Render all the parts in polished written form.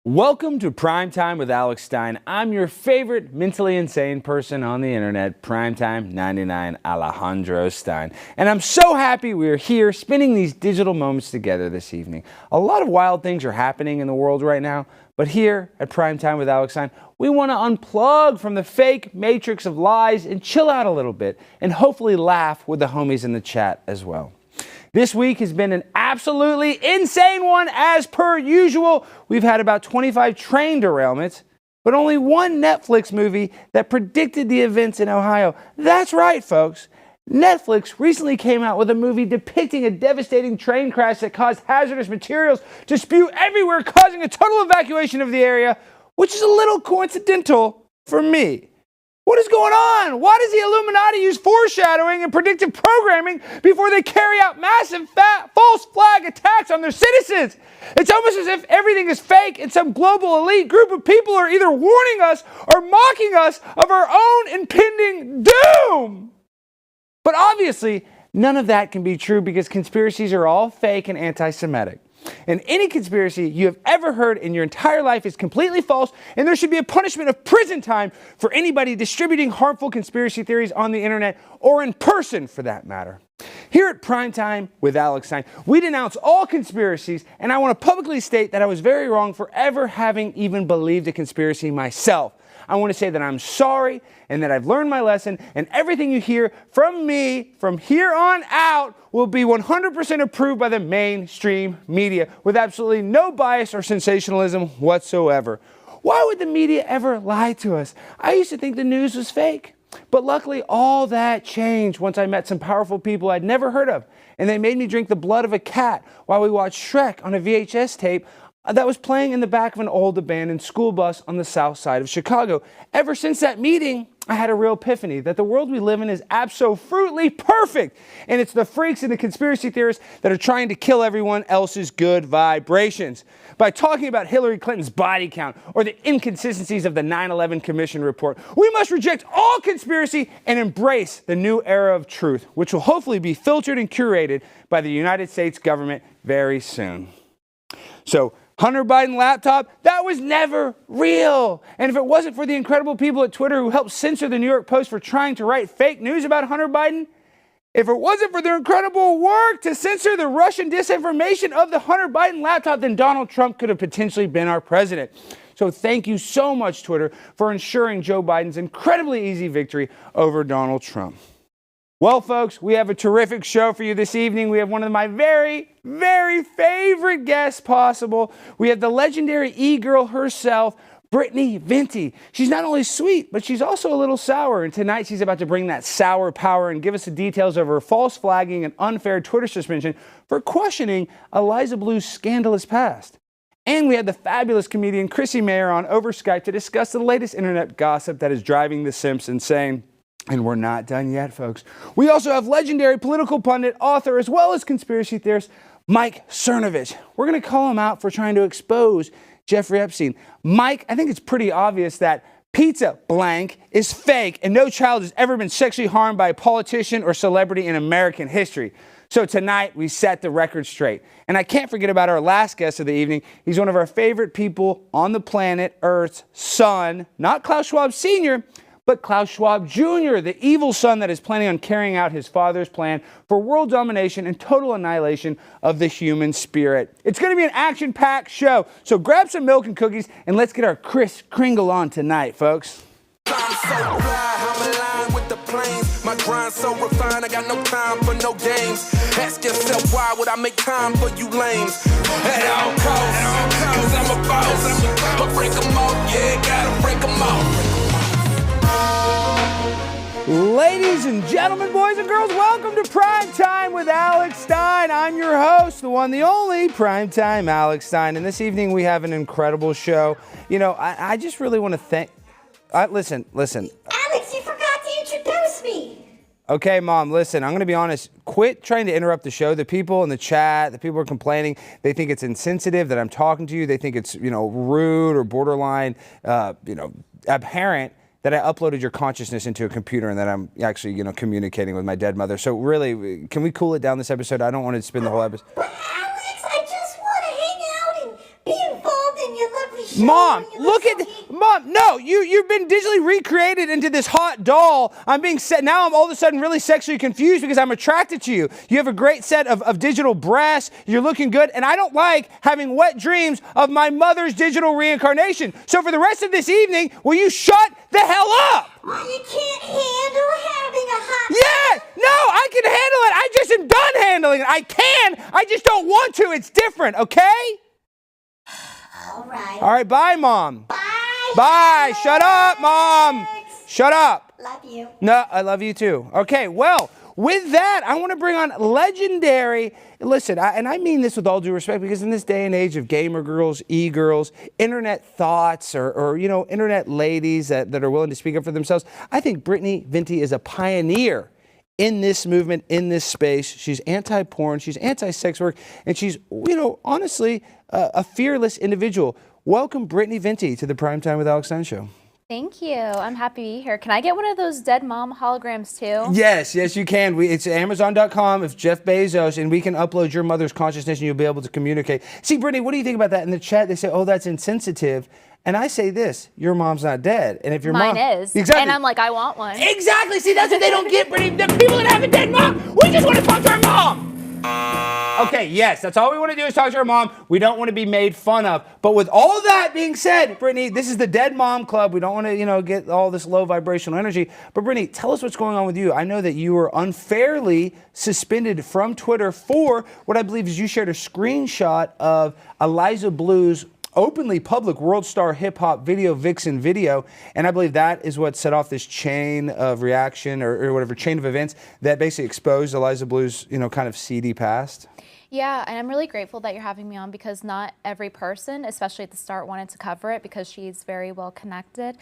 Welcome to Primetime with Alex Stein. I'm your favorite mentally insane person on the internet, Primetime 99 Alejandro Stein. And I'm so happy we are here spending these digital moments together this evening. A lot of wild things are happening in the world right now, but here at Primetime with Alex Stein, we want to unplug from the fake matrix of lies and chill out a little bit and hopefully laugh with the homies in the chat as well. This week has been an absolutely insane one as per usual. We've had about 25 train derailments, but only one Netflix movie that predicted the events in Ohio. That's right, folks. Netflix recently came out with a movie depicting a devastating train crash that caused hazardous materials to spew everywhere, causing a total evacuation of the area, which is a little coincidental for me. What is going on? Why does the Illuminati use foreshadowing and predictive programming before they carry out massive false flag attacks on their citizens? It's almost as if everything is fake and some global elite group of people are either warning us or mocking us of our own impending doom. But obviously, none of that can be true because conspiracies are all fake and anti-Semitic. And any conspiracy you have ever heard in your entire life is completely false, and there should be a punishment of prison time for anybody distributing harmful conspiracy theories on the internet or in person for that matter. Here at Primetime with Alex Stein, we denounce all conspiracies, and I want to publicly state that I was very wrong for ever having even believed a conspiracy myself. I want to say that I'm sorry and that I've learned my lesson, and everything you hear from me from here on out will be 100% approved by the mainstream media with absolutely no bias or sensationalism whatsoever. Why would the media ever lie to us? I used to think the news was fake. But luckily, all that changed once I met some powerful people I'd never heard of, and they made me drink the blood of a cat while we watched Shrek on a VHS tape that was playing in the back of an old abandoned school bus on the south side of Chicago. Ever since that meeting, I had a real epiphany that the world we live in is absolutely perfect. And it's the freaks and the conspiracy theorists that are trying to kill everyone else's good vibrations. By talking about Hillary Clinton's body count or the inconsistencies of the 9/11 Commission report, we must reject all conspiracy and embrace the new era of truth, which will hopefully be filtered and curated by the United States government very soon. So, Hunter Biden laptop, that was never real. And if it wasn't for the incredible people at Twitter who helped censor the New York Post for trying to write fake news about Hunter Biden, if it wasn't for their incredible work to censor the Russian disinformation of the Hunter Biden laptop, then Donald Trump could have potentially been our president. So thank you so much, Twitter, for ensuring Joe Biden's incredibly easy victory over Donald Trump. Well, folks, we have a terrific show for you this evening. We have one of my very, very favorite guests possible. We have the legendary e-girl herself, Brittany Venti. She's not only sweet, but she's also a little sour. And tonight she's about to bring that sour power and give us the details of her false flagging and unfair Twitter suspension for questioning Eliza Bleu's scandalous past. And we had the fabulous comedian Chrissie Mayr on over Skype to discuss the latest internet gossip that is driving the simps insane. And we're not done yet, folks. We also have legendary political pundit, author, as well as conspiracy theorist, Mike Cernovich. We're going to call him out for trying to expose Jeffrey Epstein. Mike, I think it's pretty obvious that pizza blank is fake and no child has ever been sexually harmed by a politician or celebrity in American history. So tonight, we set the record straight. And I can't forget about our last guest of the evening. He's one of our favorite people on the planet Earth's son, not Klaus Schwab Sr., but Klaus Schwab Jr., the evil son that is planning on carrying out his father's plan for world domination and total annihilation of the human spirit. It's going to be an action-packed show, so grab some milk and cookies and let's get our Kris Kringle on tonight, folks. I'm so fly, I'm aligned with the planes. My grind so refined, I got no time for no games. Ask yourself, why would I make time for you lames? At all costs, cause I'm a boss. But break them off, yeah, gotta break them off. Ladies and gentlemen, boys and girls, welcome to Primetime with Alex Stein. I'm your host, the one, the only, Primetime Alex Stein. And this evening we have an incredible show. You know, I just really want to thank... Listen. Alex, you forgot to introduce me. Okay, Mom, listen, I'm going to be honest. Quit trying to interrupt the show. The people in the chat, the people are complaining. They think it's insensitive that I'm talking to you. They think it's, rude or borderline, abhorrent that I uploaded your consciousness into a computer and that I'm actually, communicating with my dead mother. So really, can we cool it down this episode? I don't want to spend the whole episode. But Alex, I just want to hang out and be involved in your lovely Mom, when you look look at so Mom. No, you've been digitally recreated into this hot doll. I'm being set now. I'm all of a sudden really sexually confused because I'm attracted to you. You have a great set of digital breasts. You're looking good, and I don't like having wet dreams of my mother's digital reincarnation. So for the rest of this evening, will you shut the hell up? You can't handle having a hot. Yeah, no, I can handle it. I just am done handling it. I can. I just don't want to. It's different, okay? All right. All right, bye, Mom. Bye. Bye. Shut up, Mom. Shut up. Love you. No, I love you too. Okay, well, with that, I want to bring on legendary, listen, and I mean this with all due respect, because in this day and age of gamer girls, e-girls, internet thoughts, or internet ladies that are willing to speak up for themselves, I think Brittany Venti is a pioneer in this movement, in this space. She's anti-porn, she's anti-sex work, and she's, honestly, a fearless individual. Welcome, Brittany Venti, to the Primetime with Alex Stein show. Thank you. I'm happy to be here. Can I get one of those dead mom holograms too? Yes, you can. It's Amazon.com. It's Jeff Bezos, and we can upload your mother's consciousness, and you'll be able to communicate. See, Brittany, what do you think about that? In the chat, they say, "Oh, that's insensitive." And I say this: your mom's not dead, and if your Mine mom is, exactly, and I'm like, I want one. exactly. See, that's what they don't get, Brittany. The people that have a dead mom, we just want to talk to our mom. Okay, yes, that's all we want to do is talk to our mom. We don't want to be made fun of. But with all that being said, Brittany, this is the Dead Mom Club. We don't want to, get all this low vibrational energy. But Brittany, tell us what's going on with you. I know that you were unfairly suspended from Twitter for what I believe is you shared a screenshot of Eliza Bleu's openly public world star hip hop video vixen video, and I believe that is what set off this chain of reaction or whatever chain of events that basically exposed Eliza Bleu's kind of seedy past. Yeah, and I'm really grateful that you're having me on because not every person, especially at the start, wanted to cover it because she's very well connected.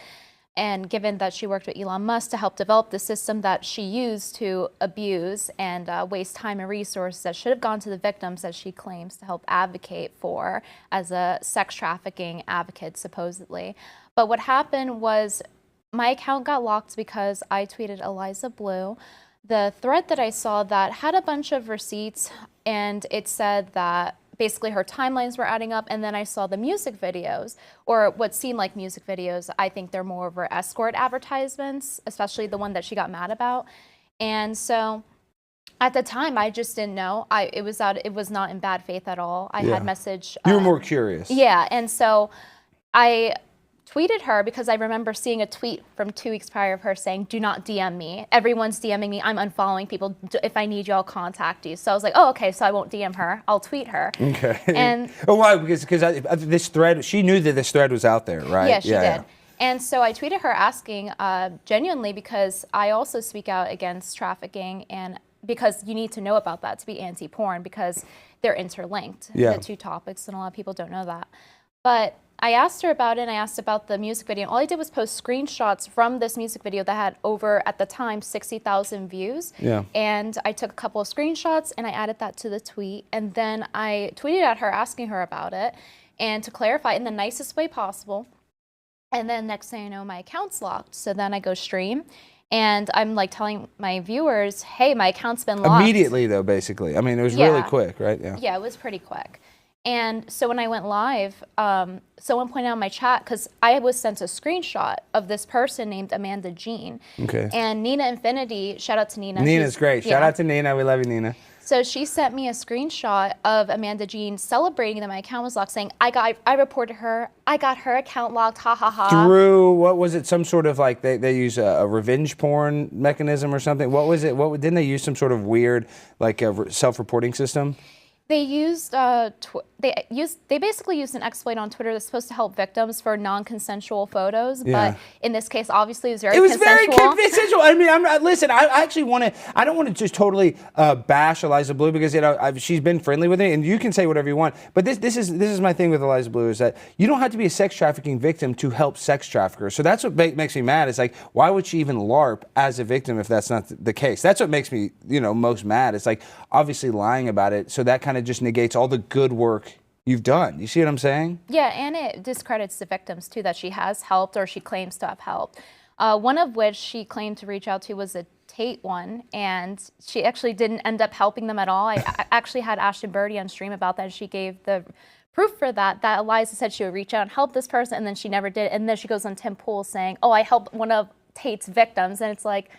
And given that she worked with Elon Musk to help develop the system that she used to abuse and waste time and resources that should have gone to the victims that she claims to help advocate for as a sex trafficking advocate, supposedly. But what happened was my account got locked because I tweeted Eliza Bleu. The thread that I saw that had a bunch of receipts, and it said that basically her timelines were adding up, and then I saw the music videos, or what seemed like music videos. I think they're more of her escort advertisements, especially the one that she got mad about. And so at the time, I just didn't know. It was not in bad faith at all. I had messaged. You were more curious. Yeah, and so I tweeted her because I remember seeing a tweet from 2 weeks prior of her saying, "Do not DM me. Everyone's DMing me. I'm unfollowing people. If I need you, I'll contact you." So I was like, "Oh, okay. So I won't DM her. I'll tweet her." Okay. And why? Because this thread, she knew that this thread was out there, right? Yeah, she did. And so I tweeted her asking genuinely because I also speak out against trafficking, and because you need to know about that to be anti-porn because they're interlinked, the two topics, and a lot of people don't know that. But I asked her about it, and I asked about the music video. All I did was post screenshots from this music video that had over, at the time, 60,000 views. Yeah. And I took a couple of screenshots, and I added that to the tweet. And then I tweeted at her asking her about it, and to clarify in the nicest way possible. And then next thing I know, my account's locked. So then I go stream, and I'm like telling my viewers, hey, my account's been locked. Immediately, though, basically. I mean, it was really quick, right? Yeah, it was pretty quick. And so when I went live, someone pointed out in my chat, because I was sent a screenshot of this person named Amanda Jean. Okay. And Nina Infinity, shout out to Nina. Nina's great. Shout out to Nina. We love you, Nina. So she sent me a screenshot of Amanda Jean celebrating that my account was locked, saying, I reported her. I got her account locked. Ha, ha, ha. Through, what was it? Some sort of like, they use a revenge porn mechanism or something? What was it? Didn't they use some sort of weird, like a self-reporting system? They used they basically used an exploit on Twitter that's supposed to help victims for non-consensual photos, but in this case, obviously, it was very consensual. I mean, listen. I actually want to. I don't want to just totally bash Eliza Bleu because she's been friendly with me, and you can say whatever you want. But this is my thing with Eliza Bleu is that you don't have to be a sex trafficking victim to help sex traffickers. So that's what makes me mad. It's like, why would she even LARP as a victim if that's not the case? That's what makes me most mad. It's like obviously lying about it. So that kind of just negates all the good work you've done. You see what I'm saying? Yeah, and it discredits the victims too that she has helped or she claims to have helped. One of which she claimed to reach out to was a Tate one, and she actually didn't end up helping them at all. I actually had Ashton Birdie on stream about that. She gave the proof for that Eliza said she would reach out and help this person, and then she never did. And then she goes on Tim Pool saying, "Oh, I helped one of Tate's victims," and it's like,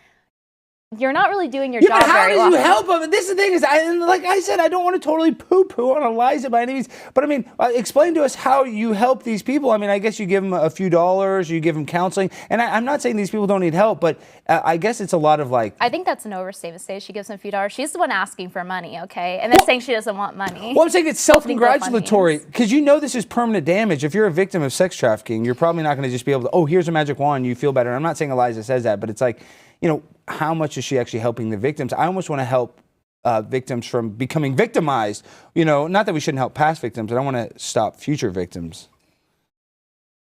you're not really doing your job very well. How did you help him? This is the thing is, like I said, I don't want to totally poo-poo on Eliza by any means, but I mean, explain to us how you help these people. I mean, I guess you give them a few dollars, you give them counseling, and I'm not saying these people don't need help, but I guess it's a lot of like... I think that's an overstatement to say she gives them a few dollars. She's the one asking for money, okay? And then saying she doesn't want money. Well, I'm saying it's self-congratulatory, because you know this is permanent damage. If you're a victim of sex trafficking, you're probably not going to just be able to, oh, here's a magic wand, you feel better. I'm not saying Eliza says that, but it's like, you know, how much is she actually helping the victims? I almost want to help victims from becoming victimized. You know, not that we shouldn't help past victims. I don't want to stop future victims.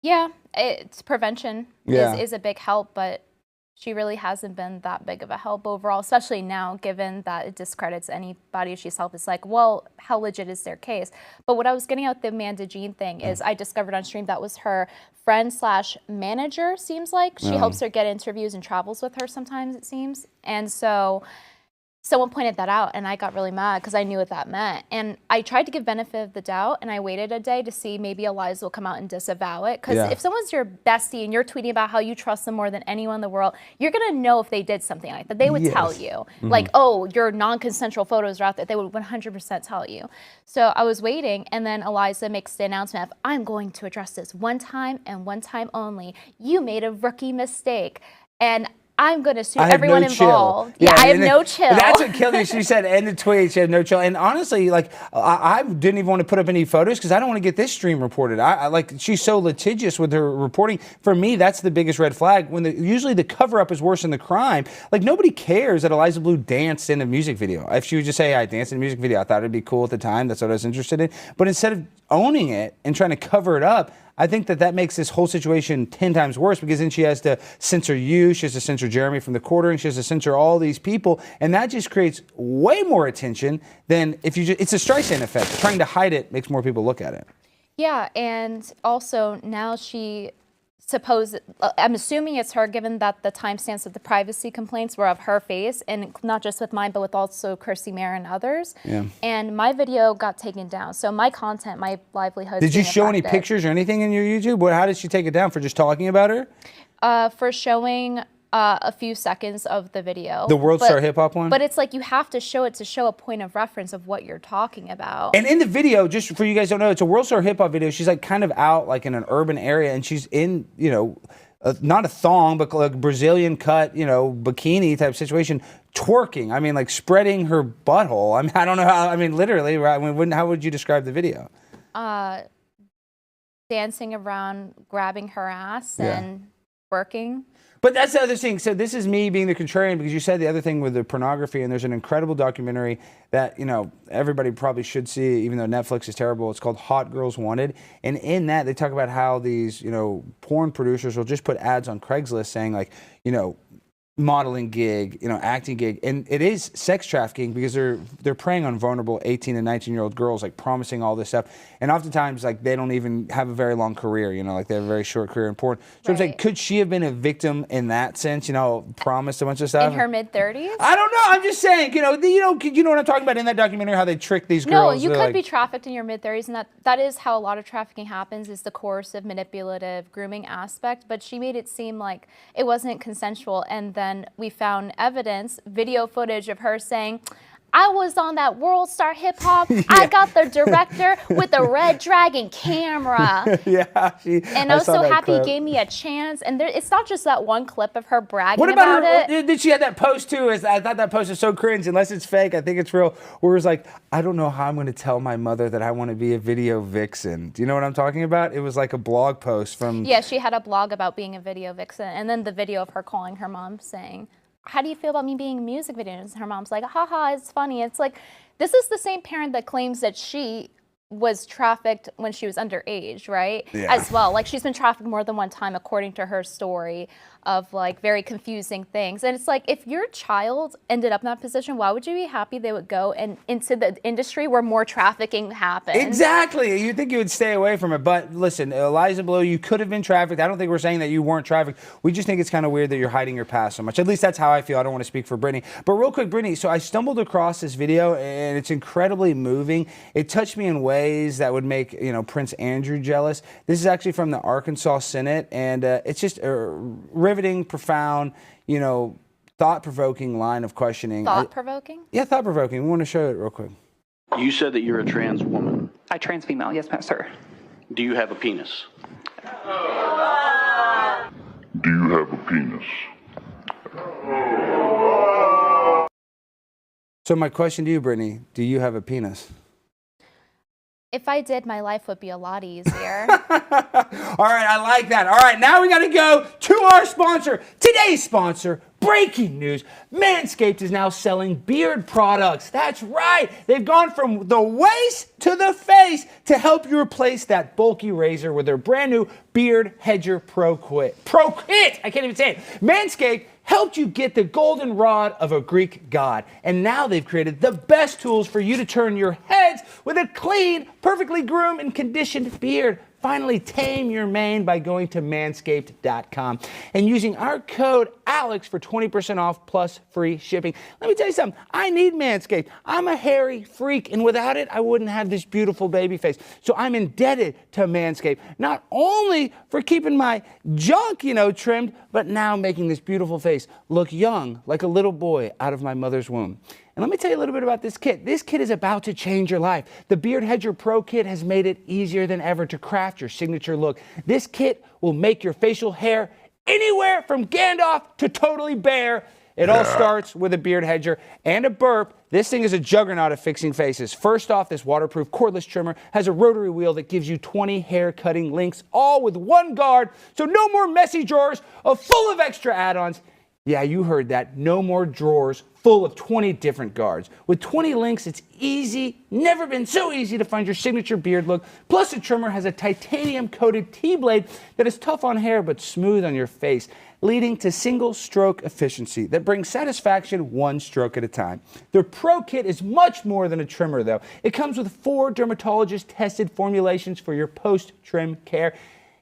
Yeah, it's prevention is a big help, but she really hasn't been that big of a help overall, especially now, given that it discredits anybody she's helped. It's like, well, how legit is their case? But what I was getting at the Amanda Jean thing is I discovered on stream that was her friend / manager, seems like. She helps her get interviews and travels with her sometimes, it seems. And so someone pointed that out, and I got really mad because I knew what that meant. And I tried to give benefit of the doubt, and I waited a day to see maybe Eliza will come out and disavow it. Because if someone's your bestie and you're tweeting about how you trust them more than anyone in the world, you're going to know if they did something like that. They would tell you. Like, oh, your non-consensual photos are out there. They would 100% tell you. So I was waiting, and then Eliza makes the announcement of, I'm going to address this one time and one time only. You made a rookie mistake. And I'm going to sue everyone involved. Yeah, I have no chill. That's what killed me. She said in the tweet, she had no chill. And honestly, like, I didn't even want to put up any photos because I don't want to get this stream reported. I like, she's so litigious with her reporting. For me, that's the biggest red flag. When usually the cover-up is worse than the crime. Like, nobody cares that Eliza Bleu danced in a music video. If she would just say, I danced in a music video, I thought it'd be cool at the time. That's what I was interested in. But instead of owning it and trying to cover it up, I think that makes this whole situation 10 times worse, because then she has to censor you, she has to censor Jeremy from the quartering, she has to censor all these people, and that just creates way more attention than if you just, it's a Streisand effect. Trying to hide it makes more people look at it. Yeah, and also now I'm assuming it's her, given that the timestamps of the privacy complaints were of her face, and not just with mine, but with also Chrissie Mayr and others. Yeah. And my video got taken down. So my content, my livelihood. Did you show any pictures or anything in your YouTube? How did she take it down? For just talking about her? For showing a few seconds of the video. The World Star Hip Hop one? But it's like you have to show it to show a point of reference of what you're talking about. And in the video, just for you guys don't know, it's a World Star Hip Hop video. She's like kind of out like in an urban area, and she's in, you know, not a thong, but like Brazilian cut, you know, bikini type situation, twerking. I mean, like spreading her butthole. I mean, I don't know how, I mean, literally, right? I mean, how would you describe the video? Dancing around, grabbing her ass and twerking. But that's the other thing. So this is me being the contrarian, because you said the other thing with the pornography, and there's an incredible documentary that, you know, everybody probably should see, even though Netflix is terrible. It's called Hot Girls Wanted. And in that, they talk about how these, you know, porn producers will just put ads on Craigslist saying, like, you know, modeling gig, you know, acting gig, and it is sex trafficking, because they're preying on vulnerable 18 and 19-year-old girls, like promising all this stuff, and oftentimes like they don't even have a very long career, you know, like they have a very short career in porn. So I'm saying, could she have been a victim in that sense? You know, promised a bunch of stuff in her mid-30s. I don't know. I'm just saying, you know what I'm talking about in that documentary, how they trick these girls. No, you could be trafficked in your mid-30s, and that is how a lot of trafficking happens, is the coercive, manipulative, grooming aspect. But she made it seem like it wasn't consensual, and then we found evidence, video footage of her saying, I was on that World Star Hip Hop. I got the director with the red dragon camera. Yeah. And I was so happy he gave me a chance. And it's not just that one clip of her bragging about it. Did she have that post too? I thought that post was so cringe. Unless it's fake, I think it's real. Where it was like, I don't know how I'm going to tell my mother that I want to be a video vixen. Do you know what I'm talking about? It was like a blog post from... Yeah, she had a blog about being a video vixen. And then the video of her calling her mom saying, how do you feel about me being in music videos? And her mom's like, haha, it's funny. It's like, this is the same parent that claims that she was trafficked when she was underage, right? Yeah. As well. Like, she's been trafficked more than one time, according to her story of like very confusing things. And it's like, if your child ended up in that position, why would you be happy they would go into the industry where more trafficking happens? Exactly. You'd think you would stay away from it. But listen, Eliza Bleu, you could have been trafficked. I don't think we're saying that you weren't trafficked. We just think it's kind of weird that you're hiding your past so much. At least that's how I feel. I don't want to speak for Brittany. But real quick, Brittany, so I stumbled across this video, and it's incredibly moving. It touched me in ways glaze that would make, Prince Andrew jealous. This is actually from the Arkansas Senate, and it's just a riveting, profound, thought-provoking line of questioning. Thought-provoking? Yeah, thought-provoking. We want to show it real quick. You said that you're a trans woman. I trans female, yes, sir. Do you have a penis? Do you have a penis? So my question to you, Brittany, do you have a penis? If I did, my life would be a lot easier. All right, I like that. All right, now we got to go to our sponsor. Today's sponsor, breaking news. Manscaped is now selling beard products. That's right. They've gone from the waist to the face to help you replace that bulky razor with their brand new Beard Hedger Pro Kit. I can't even say it. Manscaped helped you get the golden rod of a Greek god. And now they've created the best tools for you to turn your heads with a clean, perfectly groomed and conditioned beard. Finally tame your mane by going to manscaped.com and using our code ALEX for 20% off plus free shipping. Let me tell you something. I need Manscaped. I'm a hairy freak, and without it, I wouldn't have this beautiful baby face. So I'm indebted to Manscaped, not only for keeping my junk, trimmed, but now making this beautiful face look young, like a little boy out of my mother's womb. And let me tell you a little bit about this kit. This kit is about to change your life. The Beard Hedger Pro Kit has made it easier than ever to craft your signature look. This kit will make your facial hair anywhere from Gandalf to totally bare. It all starts with a beard hedger and a burp. This thing is a juggernaut of fixing faces. First off, this waterproof cordless trimmer has a rotary wheel that gives you 20 hair cutting links, all with one guard, so no more messy drawers full of extra add-ons. Yeah, you heard that. No more drawers full of 20 different guards. With 20 links, it's easy, never been so easy to find your signature beard look. Plus, the trimmer has a titanium-coated T-blade that is tough on hair but smooth on your face, leading to single-stroke efficiency that brings satisfaction one stroke at a time. The Pro Kit is much more than a trimmer, though. It comes with 4 dermatologist-tested formulations for your post-trim care.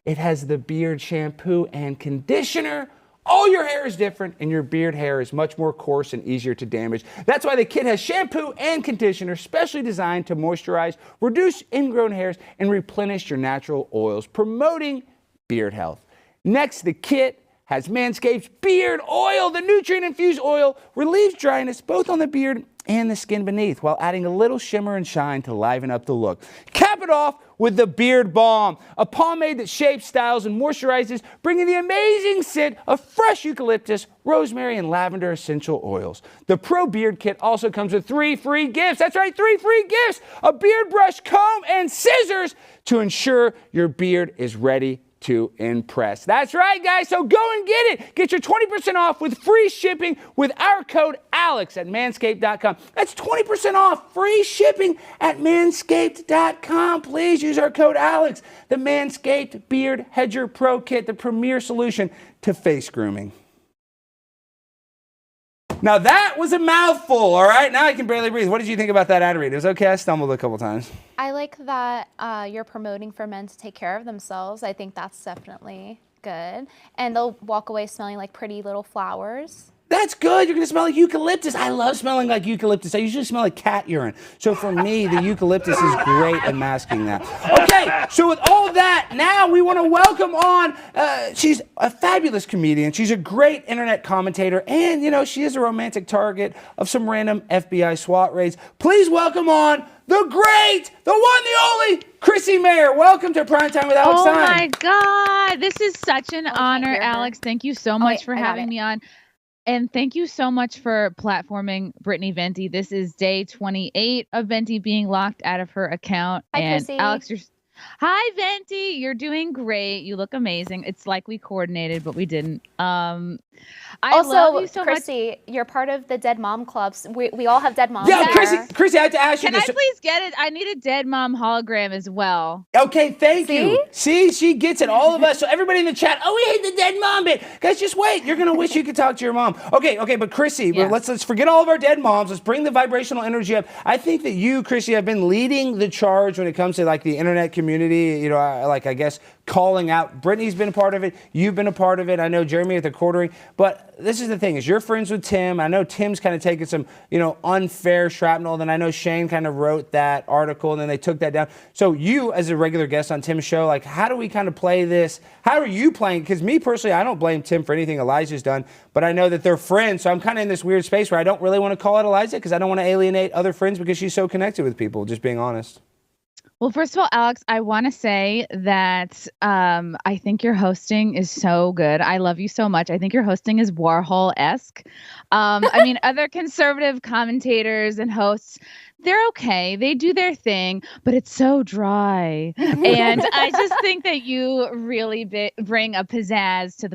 It has the beard shampoo and conditioner. All your hair is different, and your beard hair is much more coarse and easier to damage. That's why the kit has shampoo and conditioner specially designed to moisturize, reduce ingrown hairs, and replenish your natural oils, promoting beard health. Next, the kit has Manscaped's Beard Oil. The nutrient-infused oil relieves dryness both on the beard and the skin beneath, while adding a little shimmer and shine to liven up the look. Cap it off with the Beard Balm, a pomade that shapes, styles, and moisturizes, bringing the amazing scent of fresh eucalyptus, rosemary, and lavender essential oils. The Pro Beard Kit also comes with 3 free gifts. That's right, 3 free gifts: a beard brush, comb, and scissors to ensure your beard is ready to impress. That's right, guys. So go and get it. Get your 20% off with free shipping with our code ALEX at manscaped.com. That's 20% off free shipping at manscaped.com. Please use our code ALEX. The Manscaped Beard Hedger Pro Kit, the premier solution to face grooming. Now that was a mouthful, all right? Now I can barely breathe. What did you think about that ad read? It was okay. I stumbled a couple times. I like that you're promoting for men to take care of themselves. I think that's definitely good. And they'll walk away smelling like pretty little flowers. That's good. You're going to smell like eucalyptus. I love smelling like eucalyptus. I usually smell like cat urine. So for me, the eucalyptus is great at masking that. Okay, so with all that, now we want to welcome on, she's a fabulous comedian. She's a great internet commentator. And, she is a romantic target of some random FBI SWAT raids. Please welcome on the great, the one, the only, Chrissie Mayr. Welcome to Primetime with Alex Stein. Oh, my God. This is such an honor, Alex. Thank you so much for having me on. And thank you so much for platforming Brittany Venti. This is day 28 of Venti being locked out of her account. Hi, and Chrissie. Alex, hi, Venti. You're doing great. You look amazing. It's like we coordinated, but we didn't. I love you so Chrissie, much. you're part of the Dead Mom clubs. We all have dead moms. Yeah, here. Chrissie, I have to ask you Can this. I please get it? I need a dead mom hologram as well. Okay, thank you. See, she gets it. All of us. So everybody in the chat, we hate the dead mom bit. Guys, just wait. You're going to wish you could talk to your mom. Okay, but Chrissie, let's forget all of our dead moms. Let's bring the vibrational energy up. I think that you, Chrissie, have been leading the charge when it comes to like the internet community. community, I guess calling out. Brittany's been a part of it. You've been a part of it. I know Jeremy at the quartering. But this is the thing, is you're friends with Tim. I know Tim's kind of taken some, unfair shrapnel. Then I know Shane kind of wrote that article, and then they took that down. So you, as a regular guest on Tim's show, how do we kind of play this? How are you playing? Because me personally, I don't blame Tim for anything Eliza's done, but I know that they're friends. So I'm kind of in this weird space where I don't really want to call out Eliza because I don't want to alienate other friends because she's so connected with people, just being honest. Well, first of all, Alex, I want to say that I think your hosting is so good. I love you so much. I think your hosting is Warhol-esque. Other conservative commentators and hosts, they're okay. They do their thing, but it's so dry. And I just think that you really bring a pizzazz to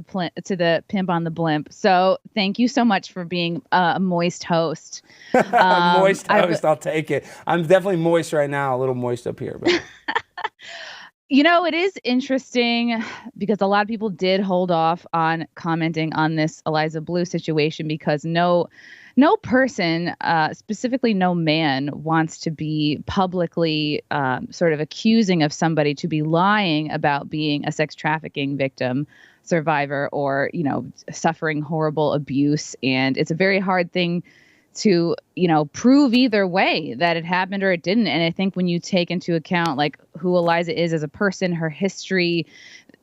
the pimp on the blimp. So thank you so much for being a moist host. Moist host, I'll take it. I'm definitely moist right now, a little moist up here. But. It is interesting because a lot of people did hold off on commenting on this Eliza Bleu situation because no person, specifically no man, wants to be publicly sort of accusing of somebody to be lying about being a sex trafficking victim, survivor, or, suffering horrible abuse. And it's a very hard thing to, prove either way that it happened or it didn't. And I think when you take into account who Eliza is as a person, her history,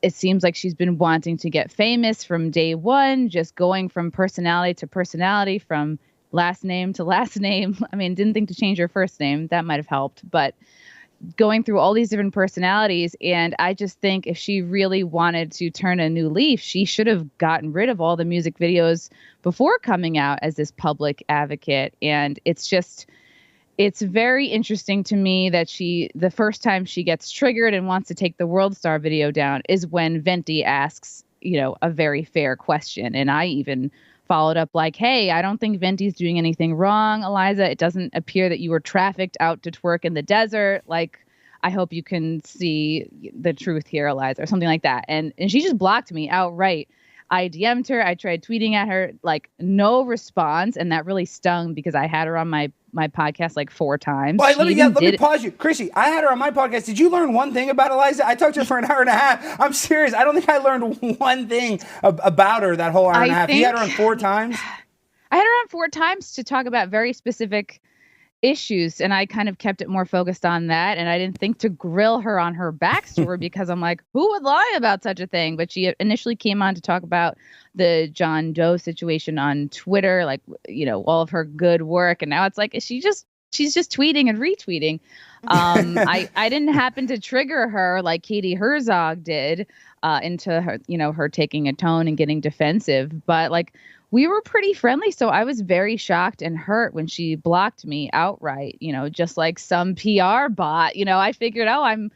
it seems like she's been wanting to get famous from day one, just going from personality to personality, from last name to last name. Didn't think to change her first name. That might have helped, but going through all these different personalities. And I just think if she really wanted to turn a new leaf, she should have gotten rid of all the music videos before coming out as this public advocate. And it's very interesting to me that the first time she gets triggered and wants to take the World Star video down is when Venti asks, a very fair question. And I even followed up hey, I don't think Venti's doing anything wrong, Eliza. It doesn't appear that you were trafficked out to twerk in the desert. I hope you can see the truth here, Eliza, or something like that. And she just blocked me outright. I DM'd her. I tried tweeting at her, no response. And that really stung because I had her on my podcast 4 times. Well, let me pause you. Chrissie, I had her on my podcast. Did you learn one thing about Eliza? I talked to her for an hour and a half. I'm serious. I don't think I learned one thing about her that whole hour and a half. You had her on 4 times? I had her on 4 times to talk about very specific issues, and I kind of kept it more focused on that, and I didn't think to grill her on her backstory because I'm who would lie about such a thing? But she initially came on to talk about the John Doe situation on Twitter, all of her good work, and now it's she's just tweeting and retweeting. I didn't happen to trigger her like Katie Herzog did into her, her taking a tone and getting defensive, but we were pretty friendly, so I was very shocked and hurt when she blocked me outright, just like some PR bot. I figured, I'm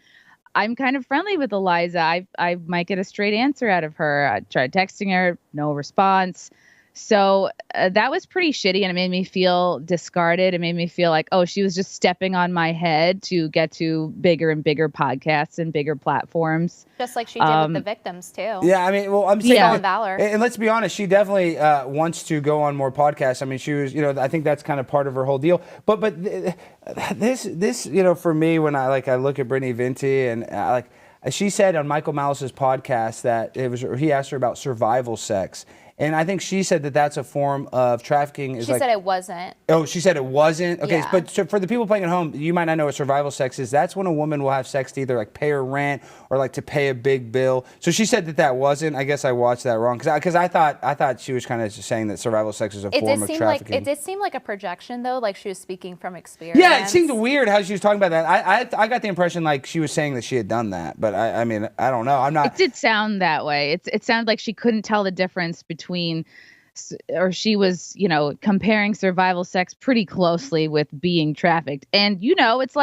kind of friendly with Eliza. I might get a straight answer out of her. I tried texting her, no response. So that was pretty shitty, and it made me feel discarded. It made me feel she was just stepping on my head to get to bigger and bigger podcasts and bigger platforms. Just like she did with the victims, too. Yeah, I'm saying, Stolen valor. And let's be honest, she definitely wants to go on more podcasts. She was, I think that's kind of part of her whole deal. But this, for me, when I look at Brittany Venti and she said on Michael Malice's podcast that he asked her about survival sex. And I think she said that that's a form of trafficking. She said it wasn't. Oh, she said it wasn't? Okay, yeah. But for the people playing at home, you might not know what survival sex is. That's when a woman will have sex to either pay her rent or to pay a big bill. So she said that wasn't. I guess I watched that wrong because I thought she was kind of just saying that survival sex is a form of trafficking. It did seem like a projection though, she was speaking from experience. Yeah, it seemed weird how she was talking about that. I got the impression she was saying that she had done that, but I don't know. I'm not. It did sound that way. It sounded like she couldn't tell the difference between. Or she was, comparing survival sex pretty closely with being trafficked. And, it's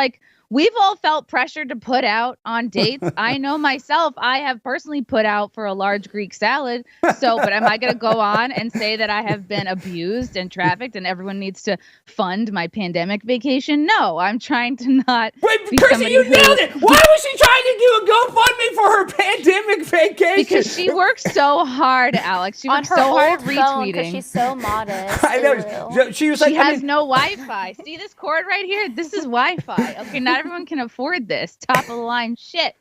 we've all felt pressure to put out on dates. I know myself, I have personally put out for a large Greek salad. But am I going to go on and say that I have been abused and trafficked and everyone needs to fund my pandemic vacation? No, I'm trying to not. Wait, Chrissie, you nailed it. Why was she trying to do a GoFundMe for her pandemic vacation? Because she works so hard, Alex. She works so hard retweeting. Because she's so modest. I know. She was she has no Wi-Fi. See this cord right here? This is Wi-Fi. Okay, not everyone can afford this top of the line shit.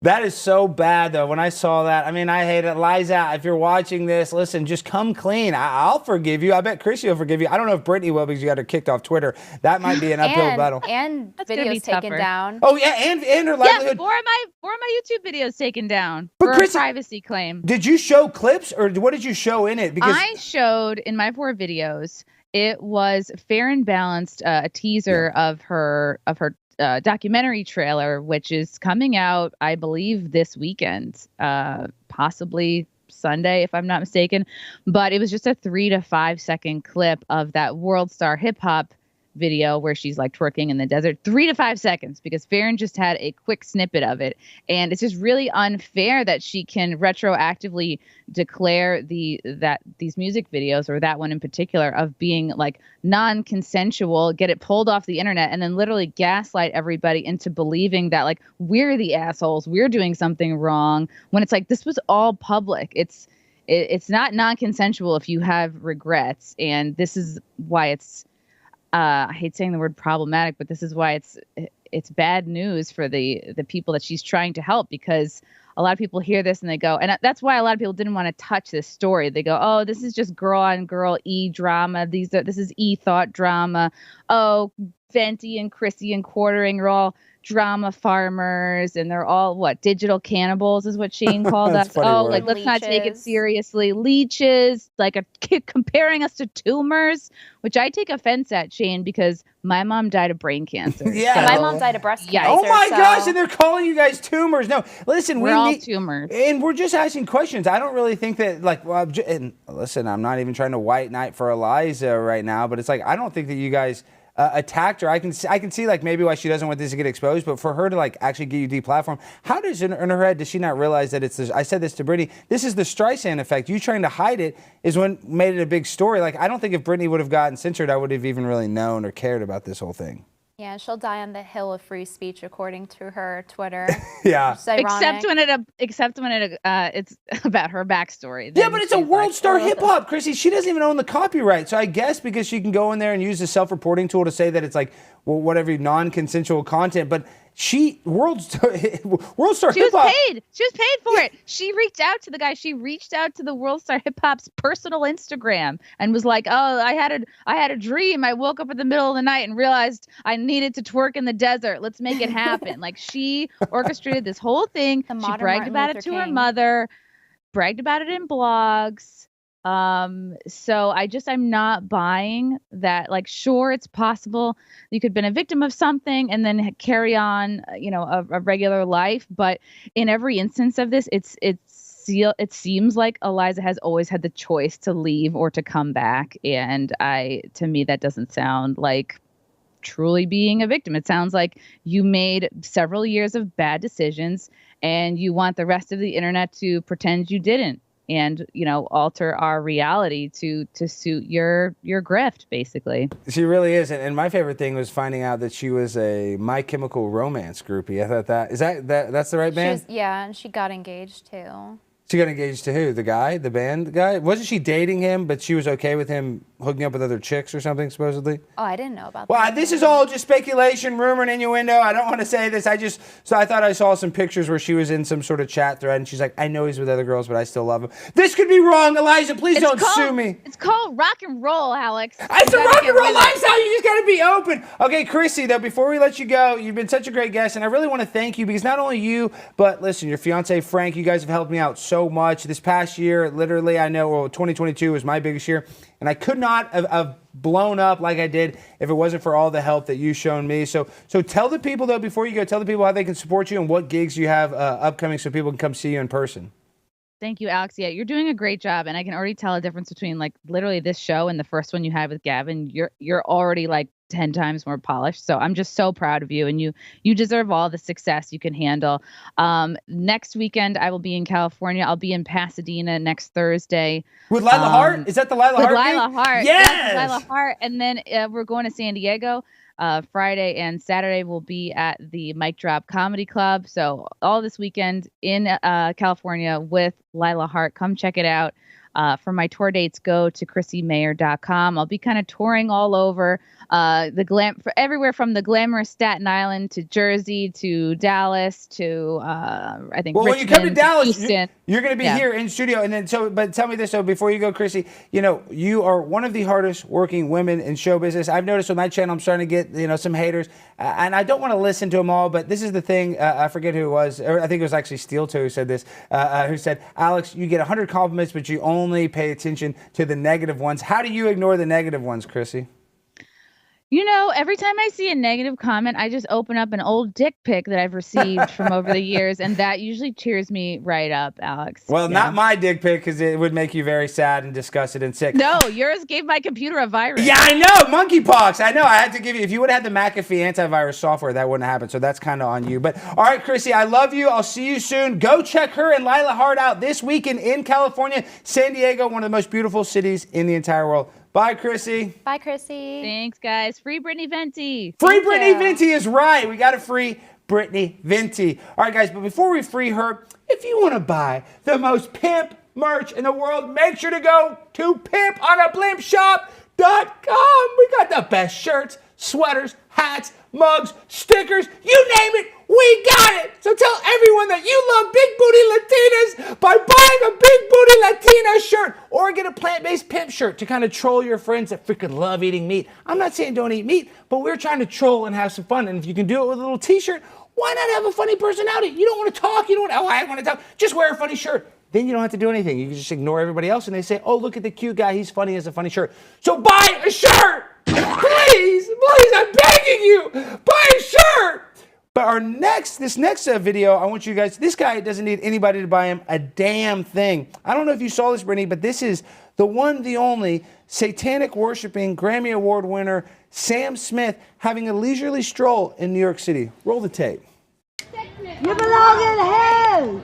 That is so bad, though. When I saw that, I mean, I hate it. Liza, if you're watching this, listen, just come clean. I'll forgive you. I bet Chrissie will forgive you. I don't know if Brittany will because you got her kicked off Twitter. That might be an uphill battle. And That's gonna be videos taken tougher. down. Oh, yeah, and her livelihood. Yeah, four of my YouTube videos taken down But for Chrissie, a privacy claim. Did you show clips or what did you show in it? Because I showed in my 4 videos, it was Fair and Balanced, a teaser of her documentary trailer, which is coming out, I believe, this weekend, possibly Sunday, if I'm not mistaken. But it was just a 3 to 5 second clip of that World Star Hip Hop video where she's like twerking in the desert. 3 to 5 seconds, because Farron just had a quick snippet of it, and it's just really unfair that she can retroactively declare these music videos, or that one in particular, of being like non-consensual, get it pulled off the internet, and then literally gaslight everybody into believing that like we're the assholes, we're doing something wrong, when it's like this was all public. It's not non-consensual if you have regrets, and this is why it's I hate saying the word problematic, but this is why it's bad news for the people that she's trying to help, because a lot of people hear this and they go, and that's why a lot of people didn't want to touch this story. They go, oh, this is just girl on girl drama. This is thought drama. Oh, Venti and Chrissie and Quartering are all drama farmers, and they're all digital cannibals is what Shane called us. Oh, word. like let's not take it seriously. Leeches, like comparing us to tumors, which I take offense at, Shane, because my mom died of brain cancer. Yeah. And my mom died of breast cancer. Oh my so- gosh, and they're calling you guys tumors. No, listen, We're all tumors. And we're just asking questions. I don't really think that, like, well, and listen, I'm not even trying to white knight for Eliza right now, but it's like, I don't think that you guys attacked her. I can see like maybe why she doesn't want this to get exposed, but for her to like actually get you deplatformed, how does in her head does she not realize that it's this? I said this to Brittany. This is the Streisand effect. You trying to hide it is what made it a big story. Like, I don't think if Brittany would have gotten censored, I would have even really known or cared about this whole thing. Yeah, she'll die on the hill of free speech, according to her Twitter. Yeah. It's ironic. Except when it's about her backstory. Yeah, Then but it's a she's World like, Star Hip Hop, Chrissie. She doesn't even own the copyright. So I guess because she can go in there and use the self-reporting tool to say that it's like, well, whatever, non-consensual content, but World Star Hip Hop. She was paid for it. She reached out to the guy. She reached out to the World Star Hip Hop's personal Instagram and was like, "Oh, I had a dream. I woke up in the middle of the night and realized I needed to twerk in the desert. Let's make it happen." Like, she orchestrated this whole thing. The She modern bragged Martin about it Luther to her King. mother, bragged about it in blogs. So I'm not buying that. Like, sure, it's possible you could have been a victim of something and then carry on, a regular life. But in every instance of this, it seems like Eliza has always had the choice to leave or to come back. And to me, that doesn't sound like truly being a victim. It sounds like you made several years of bad decisions and you want the rest of the internet to pretend you didn't. And, alter our reality to suit your grift, basically. She really is. And my favorite thing was finding out that she was a My Chemical Romance groupie. I thought that's the right band? And she got engaged too. She got engaged to who? The band guy? Wasn't she dating him, but she was okay with him hooking up with other chicks or something, supposedly? Oh, I didn't know about Well, that. this is all just speculation, rumor, and innuendo. I don't want to say this. I thought I saw some pictures where she was in some sort of chat thread, and she's like, I know he's with other girls, but I still love him. This could be wrong, Eliza. Please don't sue me. It's called rock and roll, Alex. It's a rock and roll lifestyle. You just got to be open. Okay, Chrissie, though, before we let you go, you've been such a great guest, and I really want to thank you because not only you, but listen, your fiance, Frank, you guys have helped me out so much. This past year, literally, I know 2022 was my biggest year, and I could not have blown up like I did if it wasn't for all the help that you've shown me. So tell the people, though, before you go, tell the people how they can support you and what gigs you have upcoming so people can come see you in person. Thank you, Alex. Yeah, you're doing a great job, and I can already tell a difference between like literally this show and the first one you had with Gavin. You're already like 10 times more polished. So I'm just so proud of you, and you deserve all the success you can handle. Next weekend I will be in California. I'll be in Pasadena next Thursday. With Lila Hart? Is that the Lila Hart? With Lila Hart. Yes! Lila Hart. And then we're going to San Diego. Friday and Saturday we'll be at the Mic Drop Comedy Club. So all this weekend in California with Lila Hart. Come check it out. For my tour dates, go to ChrissieMayr.com. I'll be kind of touring all over everywhere from the glamorous Staten Island to Jersey to Dallas to I think Well, Richmond, when you come to Dallas, Houston. you're going to be here in studio. And then but tell me this, so before you go, Chrissie, you are one of the hardest working women in show business. I've noticed with my channel, I'm starting to get, some haters, and I don't want to listen to them all, but this is the thing, I forget who it was, or I think it was actually Steel Toe who said this, who said, Alex, you get 100 compliments, but you only pay attention to the negative ones. How do you ignore the negative ones, Chrissie? Every time I see a negative comment, I just open up an old dick pic that I've received from over the years, and that usually cheers me right up, Alex. Well, not my dick pic, because it would make you very sad and disgusted and sick. No, yours gave my computer a virus. Yeah, I know, monkeypox. I know. I had to give you. If you would have had the McAfee antivirus software, that wouldn't happen. So that's kind of on you. But all right, Chrissie, I love you. I'll see you soon. Go check her and Lila Hart out this weekend in California, San Diego, one of the most beautiful cities in the entire world. Bye, Chrissie. Bye, Chrissie. Thanks, guys. Free Brittany Venti. Free Brittany Venti is right. We got to free Brittany Venti. All right, guys, but before we free her, if you want to buy the most pimp merch in the world, make sure to go to pimponablimpshop.com. We got the best shirts, sweaters, hats, mugs, stickers, you name it, we got it. So tell everyone that you love big booty Latinas by buying a big booty Latina shirt, or get a plant-based pimp shirt to kind of troll your friends that freaking love eating meat. I'm not saying don't eat meat, but we're trying to troll and have some fun. And if you can do it with a little t-shirt, why not have a funny personality? You don't want to talk, I want to talk, just wear a funny shirt. Then you don't have to do anything. You can just ignore everybody else, and they say, oh, look at the cute guy, he's funny, he has a funny shirt. So buy a shirt! Please, I'm begging you, buy a shirt! But this next video, I want you guys, this guy doesn't need anybody to buy him a damn thing. I don't know if you saw this, Brittany, but this is the one, the only, satanic worshiping Grammy Award winner, Sam Smith, having a leisurely stroll in New York City. Roll the tape. You belong in hell!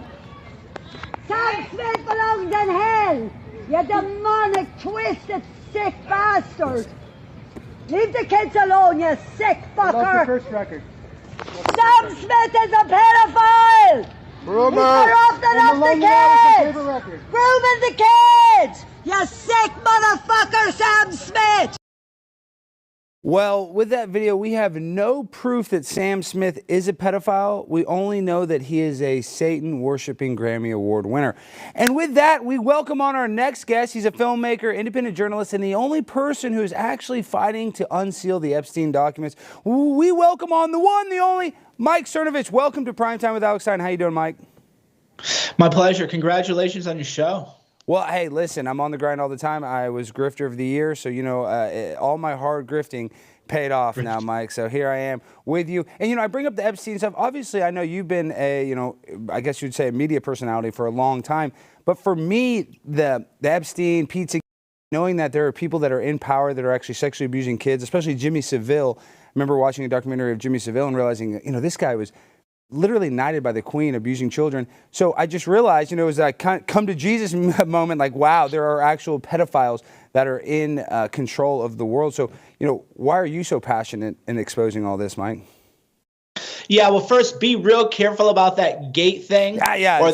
Sam Smith belongs in hell! You demonic, twisted, sick bastard! Leave the kids alone, you sick fucker! First record. Sam Smith is a pedophile! Rumor. He's corrupting up the kids! Grooming the kids! You sick motherfucker, Sam Smith! Well, with that video, we have no proof that Sam Smith is a pedophile. We only know that he is a Satan-worshiping Grammy Award winner. And with that, we welcome on our next guest. He's a filmmaker, independent journalist, and the only person who is actually fighting to unseal the Epstein documents. We welcome on the one, the only, Mike Cernovich. Welcome to Primetime with Alex Stein. How you doing, Mike? My pleasure. Congratulations on your show. Well, hey, listen, I'm on the grind all the time. I was Grifter of the Year, so, all my hard grifting paid off now, Mike. So here I am with you. And, I bring up the Epstein stuff. Obviously, I know you've been I guess you'd say a media personality for a long time. But for me, the Epstein, pizza, knowing that there are people that are in power that are actually sexually abusing kids, especially Jimmy Savile. I remember watching a documentary of Jimmy Savile and realizing, this guy was literally knighted by the Queen, abusing children. So I just realized, it was that come to Jesus moment, like, wow, there are actual pedophiles that are in control of the world. So, why are you so passionate in exposing all this, Mike? Yeah, well, first, be real careful about that gate thing. Yeah, or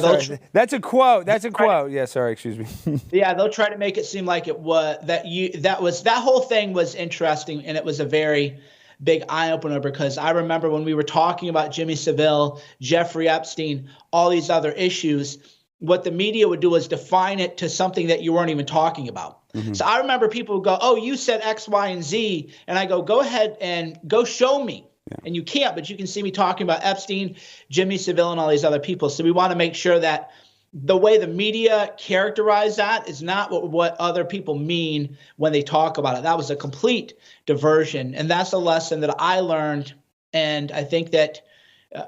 that's a quote. That's a quote. Yeah, sorry, excuse me. Yeah, they'll try to make it seem like it was that whole thing was interesting, and it was a very big eye-opener, because I remember when we were talking about Jimmy Savile, Jeffrey Epstein, all these other issues, what the media would do is define it to something that you weren't even talking about. Mm-hmm. So I remember people would go, oh, you said X, Y, and Z, and I go ahead and go show me. Yeah. And you can't, but you can see me talking about Epstein, Jimmy Savile, and all these other people. So we want to make sure that the way the media characterize that is not what other people mean when they talk about it. That was a complete diversion. And that's a lesson that I learned. And I think that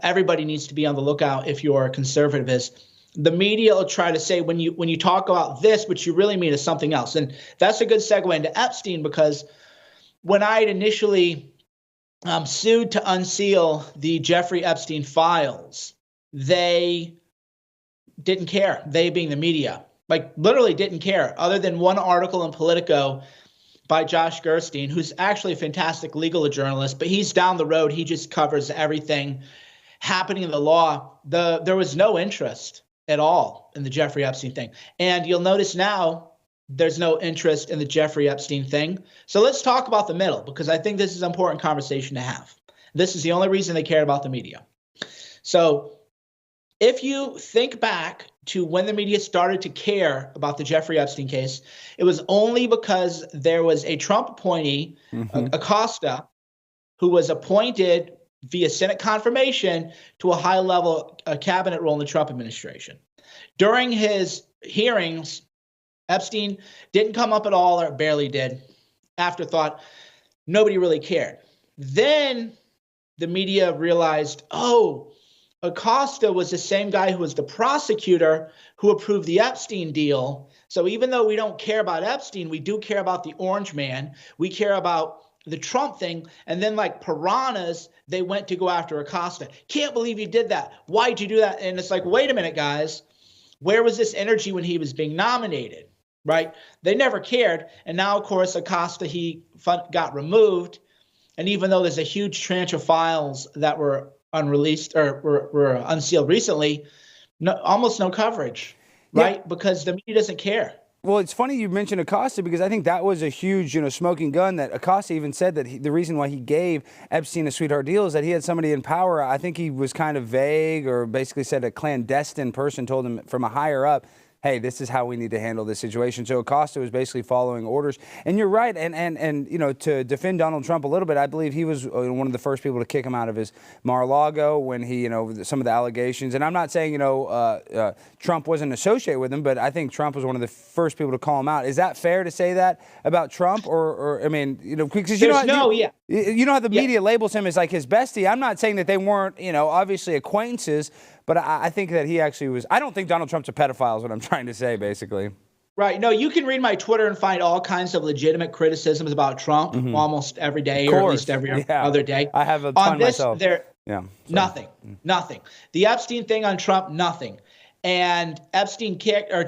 everybody needs to be on the lookout if you're a conservative. Is the media will try to say when you talk about this, what you really mean is something else. And that's a good segue into Epstein, because when I had initially sued to unseal the Jeffrey Epstein files, they didn't care. They being the media, like literally didn't care, other than one article in Politico by Josh Gerstein, who's actually a fantastic legal journalist, but he's down the road. He just covers everything happening in the law. There was no interest at all in the Jeffrey Epstein thing. And you'll notice now there's no interest in the Jeffrey Epstein thing. So let's talk about the middle, because I think this is an important conversation to have. This is the only reason they cared about the media. So if you think back to when the media started to care about the Jeffrey Epstein case, it was only because there was a Trump appointee, Acosta, who was appointed via Senate confirmation to a high-level cabinet role in the Trump administration. During his hearings, Epstein didn't come up at all, or barely did. Afterthought, nobody really cared. Then the media realized, oh, Acosta was the same guy who was the prosecutor who approved the Epstein deal. So even though we don't care about Epstein, we do care about the Orange Man. We care about the Trump thing. And then like piranhas, they went to go after Acosta. Can't believe you did that. Why'd you do that? And it's like, wait a minute, guys. Where was this energy when he was being nominated, right? They never cared. And now, of course, Acosta, he got removed. And even though there's a huge tranche of files that were unreleased or were unsealed recently, almost no coverage, right? Yeah. Because the media doesn't care. Well, it's funny you mentioned Acosta, because I think that was a huge, smoking gun. That Acosta even said that the reason why he gave Epstein a sweetheart deal is that he had somebody in power. I think he was kind of vague, or basically said a clandestine person told him from a higher up, hey, this is how we need to handle this situation. So Acosta was basically following orders. And you're right. And to defend Donald Trump a little bit, I believe he was one of the first people to kick him out of his Mar-a-Lago when he, some of the allegations. And I'm not saying, Trump wasn't associated with him, but I think Trump was one of the first people to call him out. Is that fair to say that about Trump? Or I mean, because you know how the media labels him as like his bestie. I'm not saying that they weren't, obviously acquaintances, but I think that he actually was. I don't think Donald Trump's a pedophile is what I'm trying to say, basically. Right. No, you can read my Twitter and find all kinds of legitimate criticisms about Trump almost every day, or at least every other day. I have a ton myself. Nothing. The Epstein thing on Trump, nothing. And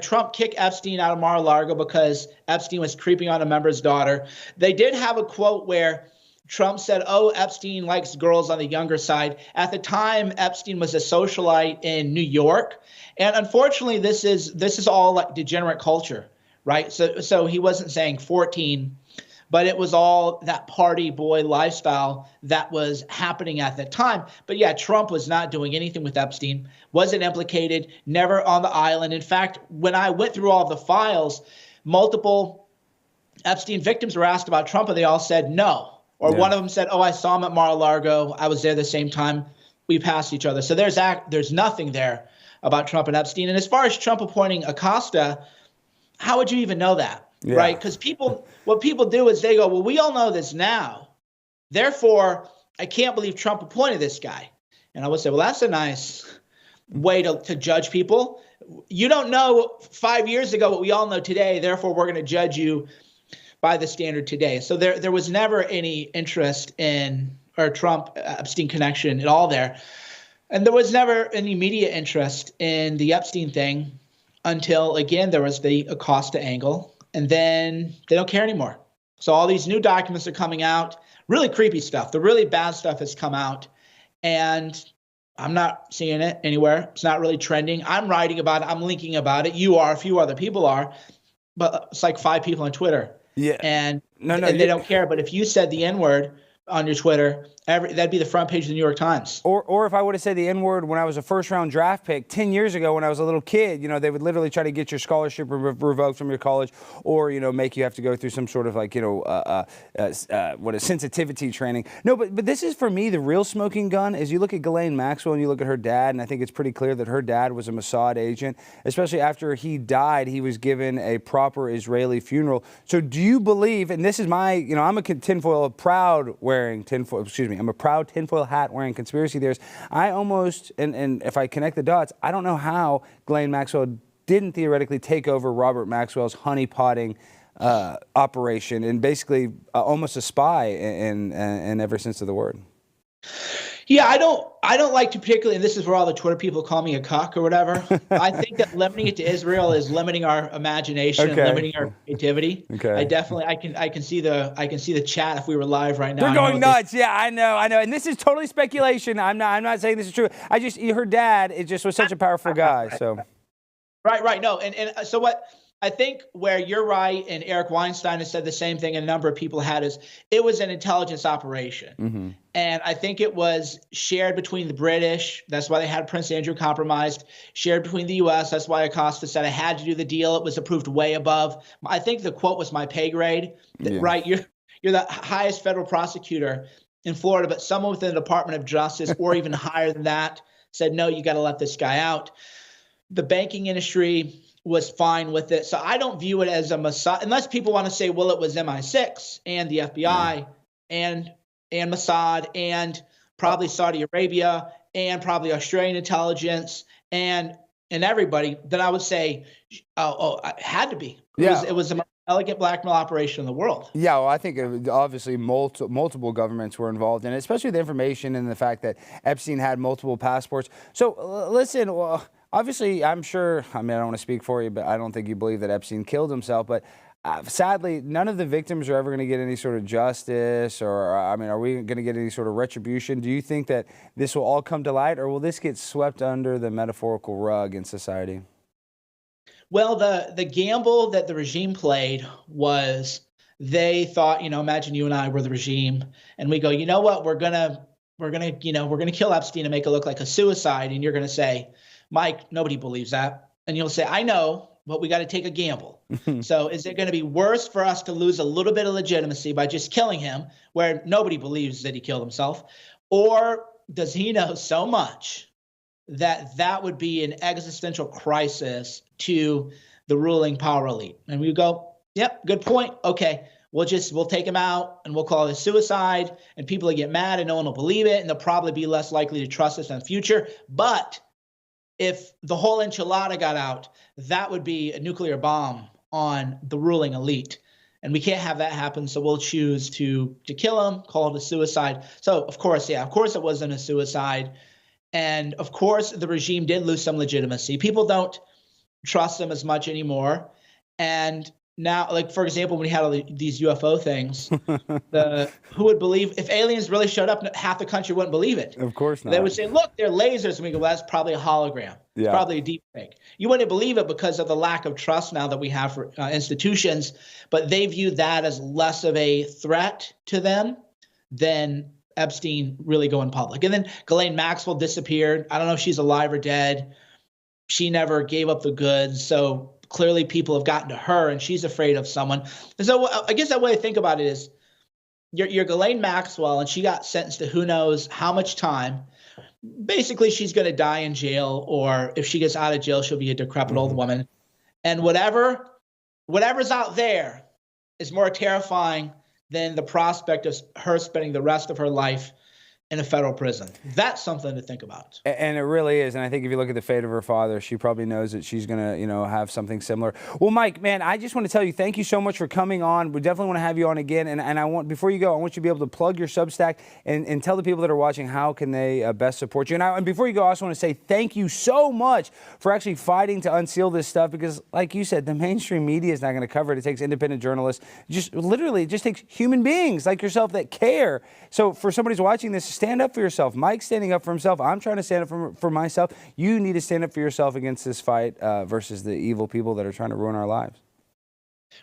Trump kicked Epstein out of Mar-a-Lago because Epstein was creeping on a member's daughter. They did have a quote where Trump said, oh, Epstein likes girls on the younger side. At the time, Epstein was a socialite in New York. And unfortunately, this is all like degenerate culture, right? So he wasn't saying 14, but it was all that party boy lifestyle that was happening at that time. But yeah, Trump was not doing anything with Epstein, wasn't implicated, never on the island. In fact, when I went through all of the files, multiple Epstein victims were asked about Trump, and they all said no. Or one of them said, oh, I saw him at Mar-a-Lago. I was there the same time. We passed each other. So there's nothing there about Trump and Epstein. And as far as Trump appointing Acosta, how would you even know that, right? Because what people do is they go, well, we all know this now. Therefore, I can't believe Trump appointed this guy. And I would say, well, that's a nice way to judge people. You don't know 5 years ago what we all know today. Therefore, we're going to judge you by the standard today. So there was never any interest in or Trump-Epstein connection at all there. And there was never any media interest in the Epstein thing until, again, there was the Acosta angle. And then they don't care anymore. So all these new documents are coming out, really creepy stuff. The really bad stuff has come out. And I'm not seeing it anywhere. It's not really trending. I'm writing about it. I'm linking about it. You are. A few other people are. But it's like 5 people on Twitter. Yeah. And they don't care. But if you said the N-word on your Twitter, that'd be the front page of the New York Times. Or if I would have said the N-word when I was a first-round draft pick 10 years ago when I was a little kid, they would literally try to get your scholarship revoked from your college, or, make you have to go through some sort of like, sensitivity training. No, but this is, for me, the real smoking gun is you look at Ghislaine Maxwell and you look at her dad, and I think it's pretty clear that her dad was a Mossad agent, especially after he died, he was given a proper Israeli funeral. So do you believe, and this is my, I'm a proud tinfoil hat wearing conspiracy theorist. I almost, and if I connect the dots, I don't know how Ghislaine Maxwell didn't theoretically take over Robert Maxwell's honeypotting operation and basically almost a spy in every sense of the word. Yeah, I don't like to particularly, and this is where all the Twitter people call me a cuck or whatever. I think that limiting it to Israel is limiting our imagination and limiting our creativity. Okay. I can see the chat if we were live right now. They're going nuts. Yeah, I know. And this is totally speculation. I'm not saying this is true. Her dad was such a powerful guy. So. Right. No, and so what I think where you're right, and Eric Weinstein has said the same thing, and a number of people had, is it was an intelligence operation. And I think it was shared between the British. That's why they had Prince Andrew compromised. Shared between the U.S. That's why Acosta said I had to do the deal. It was approved way above. I think the quote was my pay grade. Right, you're the highest federal prosecutor in Florida, but someone within the Department of Justice or even higher than that said, no, you got to let this guy out. The banking industry was fine with it. So I don't view it as a Mossad, unless people want to say, well, it was MI6 and the FBI and Mossad and probably Saudi Arabia and probably Australian intelligence and everybody. Then I would say, it had to be. It was the most elegant blackmail operation in the world. Yeah, well, I think obviously multiple governments were involved in it, especially the information and the fact that Epstein had multiple passports. So listen, well, obviously, I'm sure, I mean, I don't want to speak for you, but I don't think you believe that Epstein killed himself. But sadly, none of the victims are ever going to get any sort of justice, or, I mean, are we going to get any sort of retribution? Do you think that this will all come to light, or will this get swept under the metaphorical rug in society? Well, the gamble that the regime played was they thought, imagine you and I were the regime, and we go, you know what, we're gonna kill Epstein and make it look like a suicide, and you're gonna say, Mike, nobody believes that, and you'll say, I know, but we got to take a gamble. So is it going to be worse for us to lose a little bit of legitimacy by just killing him, where nobody believes that he killed himself, or does he know so much that would be an existential crisis to the ruling power elite? And we go, yep, good point. Okay, we'll take him out and we'll call it a suicide, and people will get mad and no one will believe it, and they'll probably be less likely to trust us in the future. But if the whole enchilada got out, that would be a nuclear bomb on the ruling elite. And we can't have that happen, so we'll choose to kill him, call it a suicide. So, of course it wasn't a suicide. And, of course, the regime did lose some legitimacy. People don't trust them as much anymore. And now, like, for example, when we had all these UFO things, who would believe if aliens really showed up? Half the country wouldn't believe it. Of course not. They would say, look, they're lasers. And we go, well, that's probably a hologram. It's probably a deep fake. You wouldn't believe it because of the lack of trust now that we have for institutions. But they view that as less of a threat to them than Epstein really going public. And then Ghislaine Maxwell disappeared. I don't know if she's alive or dead. She never gave up the goods. So clearly people have gotten to her and she's afraid of someone. And so I guess that way to think about it is you're Ghislaine Maxwell, and she got sentenced to who knows how much time. Basically, she's going to die in jail, or if she gets out of jail, she'll be a decrepit old woman. And whatever's out there is more terrifying than the prospect of her spending the rest of her life in a federal prison. That's something to think about. And it really is. And I think if you look at the fate of her father, she probably knows that she's going to, have something similar. Well, Mike, man, I just want to tell you, thank you so much for coming on. We definitely want to have you on again. And before you go, I want you to be able to plug your Substack and tell the people that are watching how can they best support you. And before you go, I also want to say thank you so much for actually fighting to unseal this stuff, because like you said, the mainstream media is not going to cover it. It takes independent journalists. It just takes human beings like yourself that care. So for somebody who's watching this, stand up for yourself. Mike's standing up for himself. I'm trying to stand up for myself. You need to stand up for yourself against this fight versus the evil people that are trying to ruin our lives.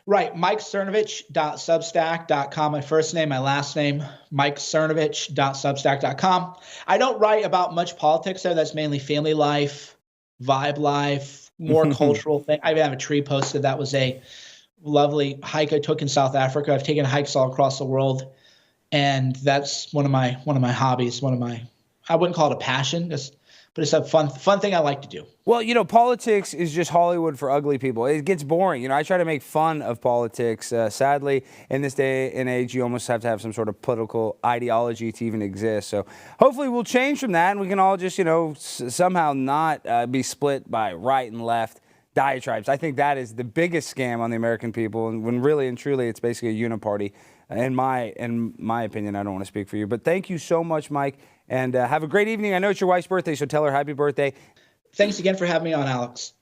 Right. MikeCernovich.substack.com. My first name, my last name, MikeCernovich.substack.com. I don't write about much politics there. That's mainly family life, vibe life, more cultural thing. I even have a tree posted. That was a lovely hike I took in South Africa. I've taken hikes all across the world. And that's one of my hobbies, I wouldn't call it a passion, but it's a fun thing I like to do. Well, politics is just Hollywood for ugly people. It gets boring. I try to make fun of politics. Sadly, in this day and age, you almost have to have some sort of political ideology to even exist. So hopefully we'll change from that, and we can all just, somehow not be split by right and left diatribes. I think that is the biggest scam on the American people, and when really and truly it's basically a uniparty. In my opinion, I don't want to speak for you, but thank you so much, Mike, and have a great evening. I know it's your wife's birthday, so tell her happy birthday. Thanks again for having me on, Alex.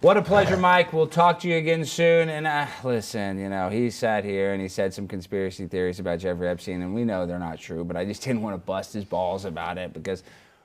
What a pleasure, Mike. We'll talk to you again soon. And listen, he sat here and he said some conspiracy theories about Jeffrey Epstein, and we know they're not true, but I just didn't want to bust his balls about it, because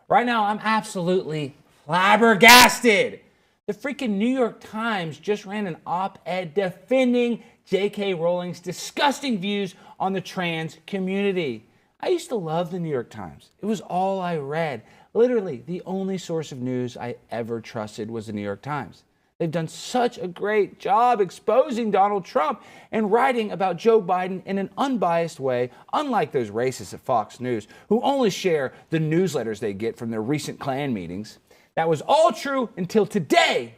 right now I'm absolutely flabbergasted The freaking New York Times just ran an op-ed defending J.K. Rowling's disgusting views on the trans community. I used to love the New York Times. It was all I read. Literally, the only source of news I ever trusted was the New York Times. They've done such a great job exposing Donald Trump and writing about Joe Biden in an unbiased way, unlike those racists at Fox News who only share the newsletters they get from their recent Klan meetings. That was all true until today.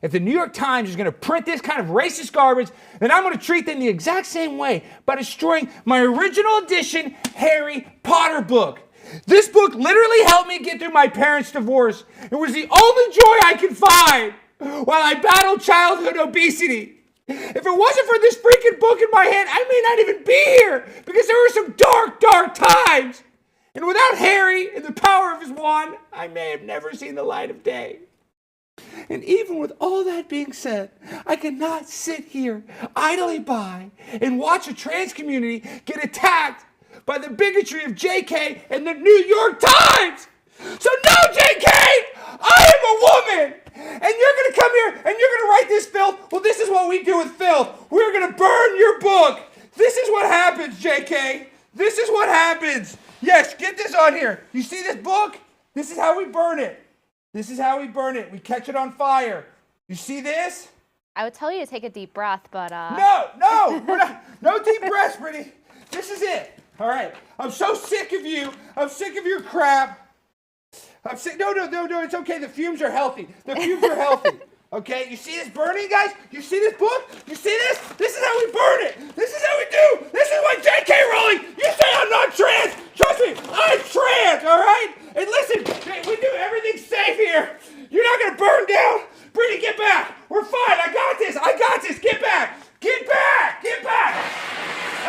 If the New York Times is going to print this kind of racist garbage, then I'm going to treat them the exact same way by destroying my original edition Harry Potter book. This book literally helped me get through my parents' divorce. It was the only joy I could find while I battled childhood obesity. If it wasn't for this freaking book in my hand, I may not even be here because there were some dark, dark times. And without Harry and the power of his wand, I may have never seen the light of day. And even with all that being said, I cannot sit here idly by and watch a trans community get attacked by the bigotry of JK and the New York Times. So no, JK, I am a woman. And you're going to come here and you're going to write this filth. Well, this is what we do with filth. We're going to burn your book. This is what happens, JK. This is what happens. Yes, get this on here. You see this book? This is how we burn it. This is how we burn it. We catch it on fire. You see this? I would tell you to take a deep breath, but No, we're not. No deep breaths, Brittany. This is it. All right. I'm so sick of you. I'm sick of your crap. I'm sick. No. It's okay. The fumes are healthy. The fumes are healthy. Okay. You see this burning, guys? You see this book? You see this? This is how we burn it. This is how we do. This is what J.K. Rowling. You say I'm not trans. Trust me, I'm trans. All right. And listen, we do everything safe here. You're not gonna burn down. Brittany, get back. We're fine. I got this. Get back. Get back. Get back.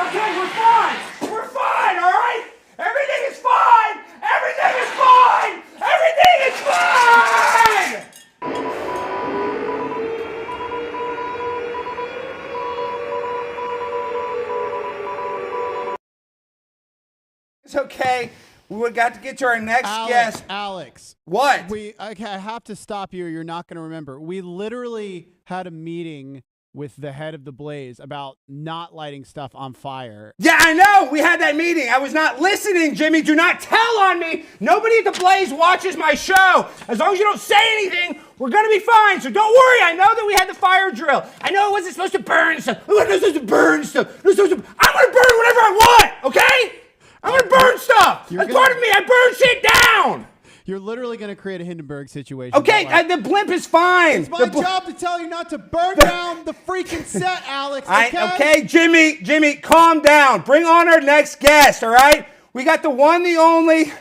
Okay, we're fine. We're fine. All right. Everything is fine. Everything is fine. Everything is fine. It's okay. We got to get to our next guest. Alex. What? I have to stop you. You're not going to remember. We literally had a meeting with the head of the Blaze about not lighting stuff on fire. Yeah, I know. We had that meeting. I was not listening, Jimmy. Do not tell on me. Nobody at the Blaze watches my show. As long as you don't say anything, we're going to be fine. So don't worry. I know that we had the fire drill. I know it wasn't supposed to burn stuff. It wasn't supposed to burn stuff. I'm going to burn whatever I want, okay? I'm going to burn stuff. That's part of me. I burn shit down. You're literally going to create a Hindenburg situation. Okay, the blimp is fine. It's my job to tell you not to burn down the freaking set, Alex. Okay, Jimmy, calm down. Bring on our next guest, all right? We got the one, the only,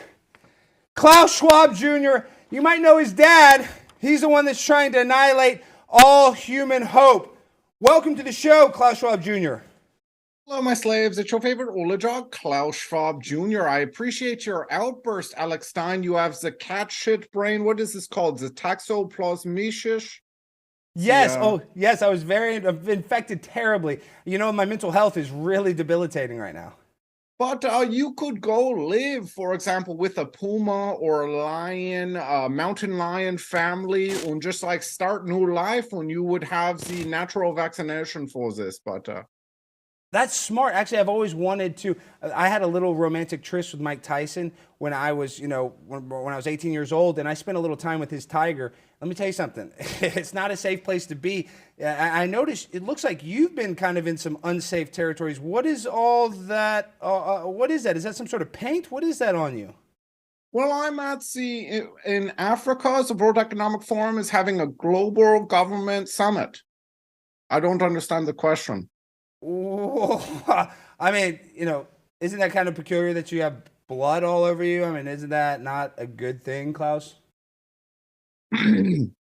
Klaus Schwab Jr. You might know his dad. He's the one that's trying to annihilate all human hope. Welcome to the show, Klaus Schwab Jr. Hello, my slaves. It's your favorite oligarch, Klaus Schwab Jr. I appreciate your outburst, Alex Stein. You have the cat shit brain. What is this called? The taxoplasmishish? Yes. Yeah. Oh, yes. I was infected terribly. You know, my mental health is really debilitating right now. But you could go live, for example, with a puma or a lion, a mountain lion family, and just like start new life when you would have the natural vaccination for this. But that's smart. Actually, I've always wanted to. I had a little romantic tryst with Mike Tyson when I was, when I was 18 years old, and I spent a little time with his tiger. Let me tell you something. It's not a safe place to be. I noticed it looks like you've been kind of in some unsafe territories. What is all that? What is that? Is that some sort of paint? What is that on you? Well, I'm at in Africa, the World Economic Forum is having a global government summit. I don't understand the question. I mean, isn't that kind of peculiar that you have blood all over you? I mean, isn't that not a good thing, Klaus?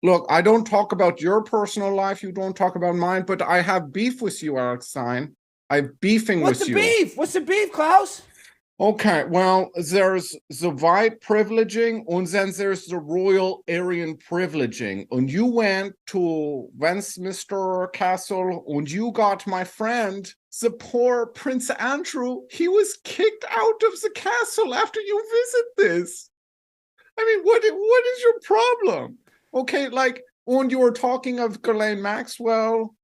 Look, I don't talk about your personal life. You don't talk about mine, but I have beef with you, Alex Stein. I'm beefing with you. What's the beef? What's the beef, Klaus? Okay, well, there's the white privileging and then there's the royal Aryan privileging. And you went to Westminster Castle and you got my friend, the poor Prince Andrew. He was kicked out of the castle after you visit this. I mean, what is your problem? Okay, like, And you were talking of Ghislaine Maxwell.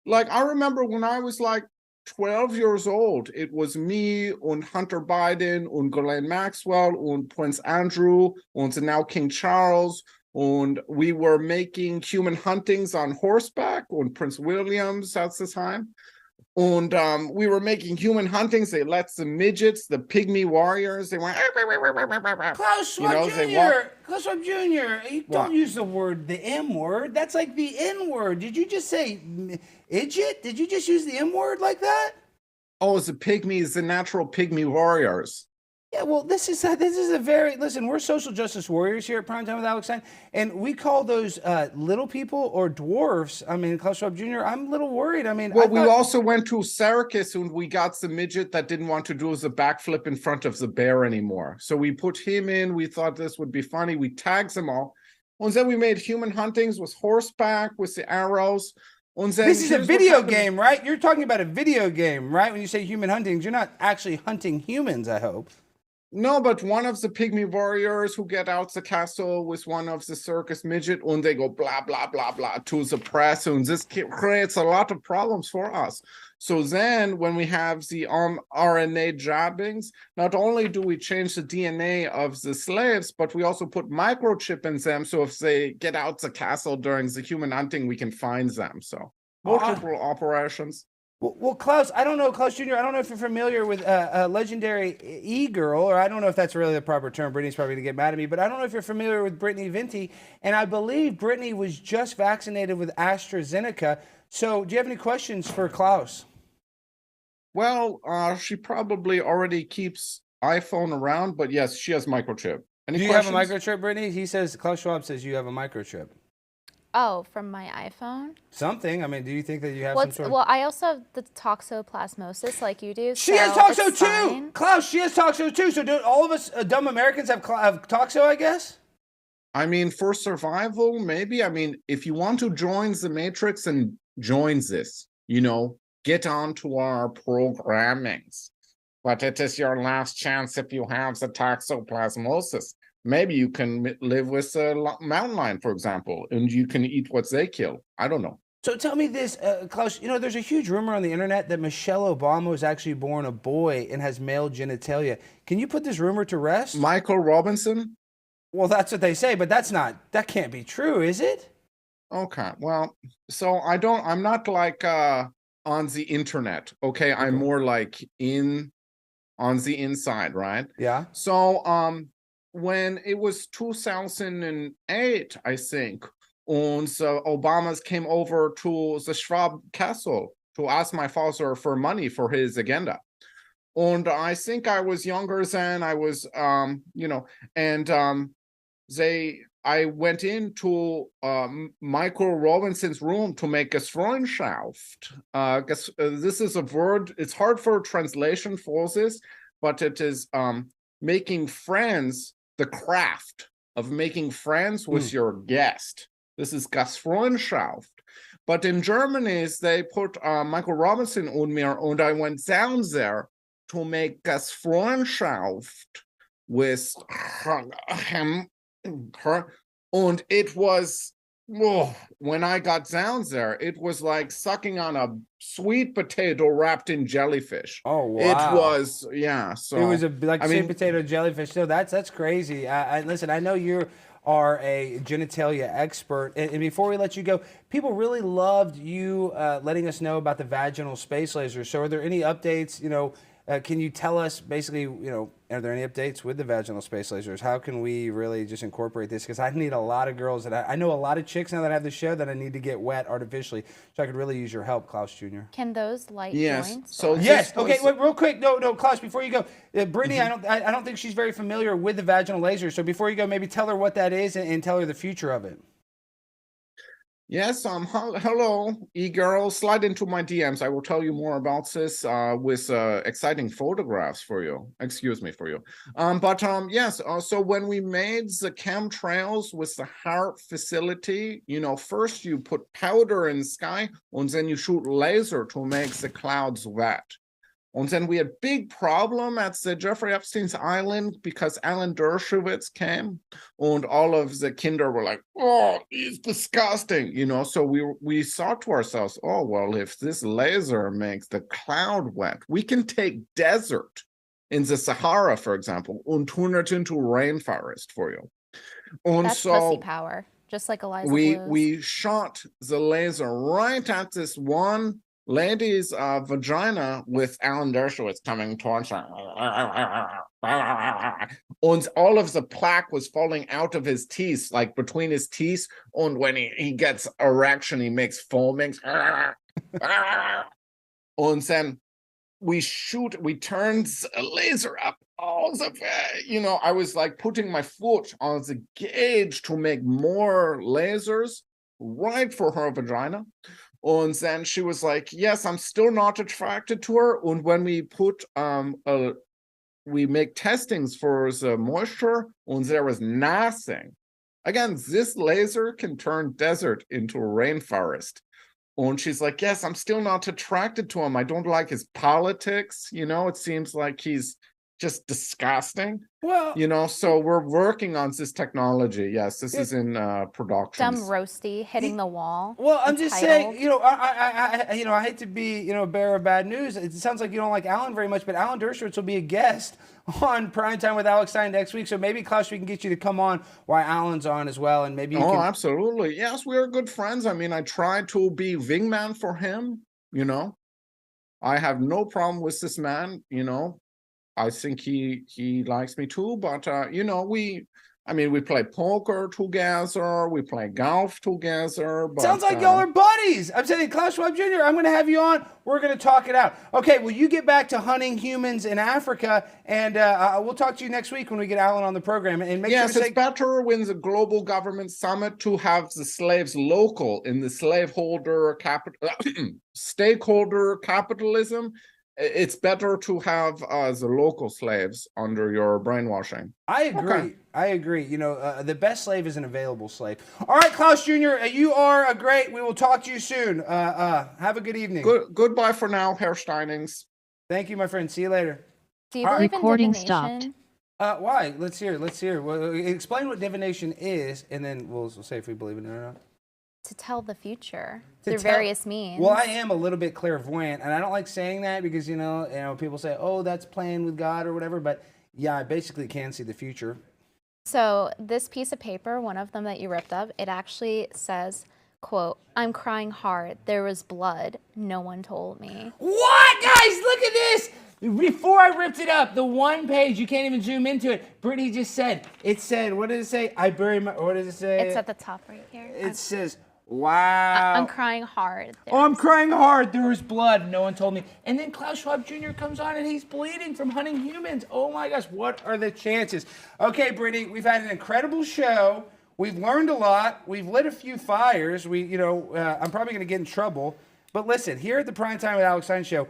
Like, I remember when I was like 12 years old, it was me and Hunter Biden and Ghislaine Maxwell and Prince Andrew and now King Charles. And we were making human huntings on horseback and Prince William's at the time. And we were making human huntings. They let the midgets, the pygmy warriors, they went. Klaus Schwab Jr. Klaus Schwab Jr. You don't use the word, the M word. That's like the N word. Did you just say idjit? Did you just use the M word like that? Oh, it's the pygmies, the natural pygmy warriors. Yeah, well, this is a very, listen, we're social justice warriors here at Primetime with Alex Stein, and we call those little people or dwarfs. I mean, Klaus Schwab Jr., I'm a little worried. I mean, well, we also went to circus and we got the midget that didn't want to do the backflip in front of the bear anymore. So we put him in. We thought this would be funny. We tagged them all. And then we made human huntings with horseback, with the arrows. And then this is a video game, right? You're talking about a video game, right? When you say human huntings, you're not actually hunting humans, I hope. No, but one of the pygmy warriors who get out the castle with one of the circus midget, and they go blah, blah, blah, blah to the press, and this creates a lot of problems for us. So then when we have the RNA jabbings, not only do we change the DNA of the slaves, but we also put microchip in them, so if they get out the castle during the human hunting, we can find them. So multiple operations. Well, Klaus, I don't know, Klaus Jr., I don't know if you're familiar with a legendary e-girl, or I don't know if that's really the proper term. Brittany's probably going to get mad at me, but I don't know if you're familiar with Brittany Venti, and I believe Brittany was just vaccinated with AstraZeneca. So do you have any questions for Klaus? Well, she probably already keeps iPhone around, but yes, she has microchip. Any Do you questions? have a microchip, Brittany? He says, Klaus Schwab says you have a microchip. Oh, from my iPhone? Something. I mean, do you think that you have some sort of... Well, I also have the toxoplasmosis like you do. She has toxo too! Klaus, she has toxo too. So do all of us dumb Americans have toxo, I guess? I mean, for survival, maybe. I mean, if you want to join the Matrix and join this, you know, get on to our programmings. But it is your last chance if you have the toxoplasmosis. Maybe you can live with a mountain lion, for example, and you can eat what they kill. I don't know. So tell me this, Klaus, you know, there's a huge rumor on the internet that Michelle Obama was actually born a boy and has male genitalia. Can you put this rumor to rest? Michael Robinson? Well, that's what they say, but that can't be true, is it? Okay, well, so I'm not like on the internet, okay? I'm more like on the inside, right? Yeah. So, when it was 2008, I think, and so Obama's came over to the Schwab Castle to ask my father for money for his agenda. And I think I was younger then, I was, you know, and I went into Michael Robinson's room to make a Freundschaft. This is a word, it's hard for translation for this, but it is making friends, the craft of making friends with your guest. This is Gastfreundschaft. But in Germany, they put Michael Robinson on me, and I went down there to make Gastfreundschaft with him, her, and it was, when I got down there, it was like sucking on a sweet potato wrapped in jellyfish. Oh, wow. It was, yeah. So it was sweet potato jellyfish. So that's crazy. Listen, I know you are a genitalia expert, and before we let you go, people really loved you letting us know about the vaginal space laser. So are there any updates? You know, can you tell us basically, you know, are there any updates with the vaginal space lasers? How can we really just incorporate this? Because I need a lot of girls that I know a lot of chicks now that have the show that I need to get wet artificially. So I could really use your help, Klaus Jr. Can those light yes. joints? So yes. Okay. Wait, real quick. No, Klaus. Before you go, Brittany, I don't think she's very familiar with the vaginal laser. So before you go, maybe tell her what that is and tell her the future of it. Yes, hello, e-girl. Slide into my DMs. I will tell you more about this with exciting photographs for you. Excuse me for you. Yes, so when we made the chemtrails with the heart facility, you know, first you put powder in the sky, and then you shoot laser to make the clouds wet. And then we had big problem at the Jeffrey Epstein's island because Alan Dershowitz came and all of the kinder were like, oh, he's disgusting, you know. So we thought to ourselves, oh, well, if this laser makes the cloud wet, we can take desert in the Sahara, for example, and turn it into rainforest for you. And That's so pussy power, just like Eliza Bleu's. we shot the laser right at this one lady's vagina with Alan Dershowitz coming towards her. And all of the plaque was falling out of his teeth, like between his teeth. And when he gets erection, he makes foaming. And then we turned a laser up all the way. You know, I was like putting my foot on the gauge to make more lasers right for her vagina. And then she was like, yes, I'm still not attracted to her. And when we put, we make testings for the moisture, and there was nothing. Again, this laser can turn desert into a rainforest. And she's like, yes, I'm still not attracted to him. I don't like his politics. You know, it seems like he's just disgusting. Well, you know, so we're working on this technology. Yes, this is in production. Dumb roasty hitting the wall. Well, I'm just saying, you know, I hate to be, you know, bearer of bad news. It sounds like you don't like Alan very much, but Alan Dershowitz will be a guest on Primetime with Alex Stein next week. So maybe, Klaus, we can get you to come on while Alan's on as well, and maybe you can... absolutely. Yes, we are good friends. I mean, I try to be wingman for him, you know. I have no problem with this man, you know. I think he likes me too, but you know, we play poker together, we play golf together. But, sounds like y'all are buddies. I'm saying, Klaus Schwab Jr., I'm going to have you on. We're going to talk it out. Okay, well, you get back to hunting humans in Africa, and we'll talk to you next week when we get Alan on the program. And make yes, sure it's better when the global government summit to have the slaves local in the stakeholder capitalism. It's better to have the local slaves under your brainwashing. I agree. Okay. I agree. You know, the best slave is an available slave. All right, Klaus Jr., you are great. We will talk to you soon. Have a good evening. Goodbye for now, Herr Steinings. Thank you, my friend. See you later. Do you believe recording in divination? stopped. Why? Let's hear. Well, explain what divination is, and then we'll say if we believe in it or not. To tell the future through various means. Well, I am a little bit clairvoyant, and I don't like saying that because, you know, people say, oh, that's playing with God or whatever, but yeah, I basically can see the future. So this piece of paper, one of them that you ripped up, it actually says, quote, I'm crying hard. There was blood. No one told me. What? Guys, look at this. Before I ripped it up, the one page, you can't even zoom into it. Brittany just said, what did it say? I buried my, what does it say? It's at the top right here. It says, wow. I'm crying hard. I'm crying hard. There was blood. No one told me. And then Klaus Schwab Jr. comes on and he's bleeding from hunting humans. Oh my gosh, what are the chances? Okay, Brittany, we've had an incredible show. We've learned a lot. We've lit a few fires. I'm probably going to get in trouble. But listen, here at the Primetime with Alex Stein show,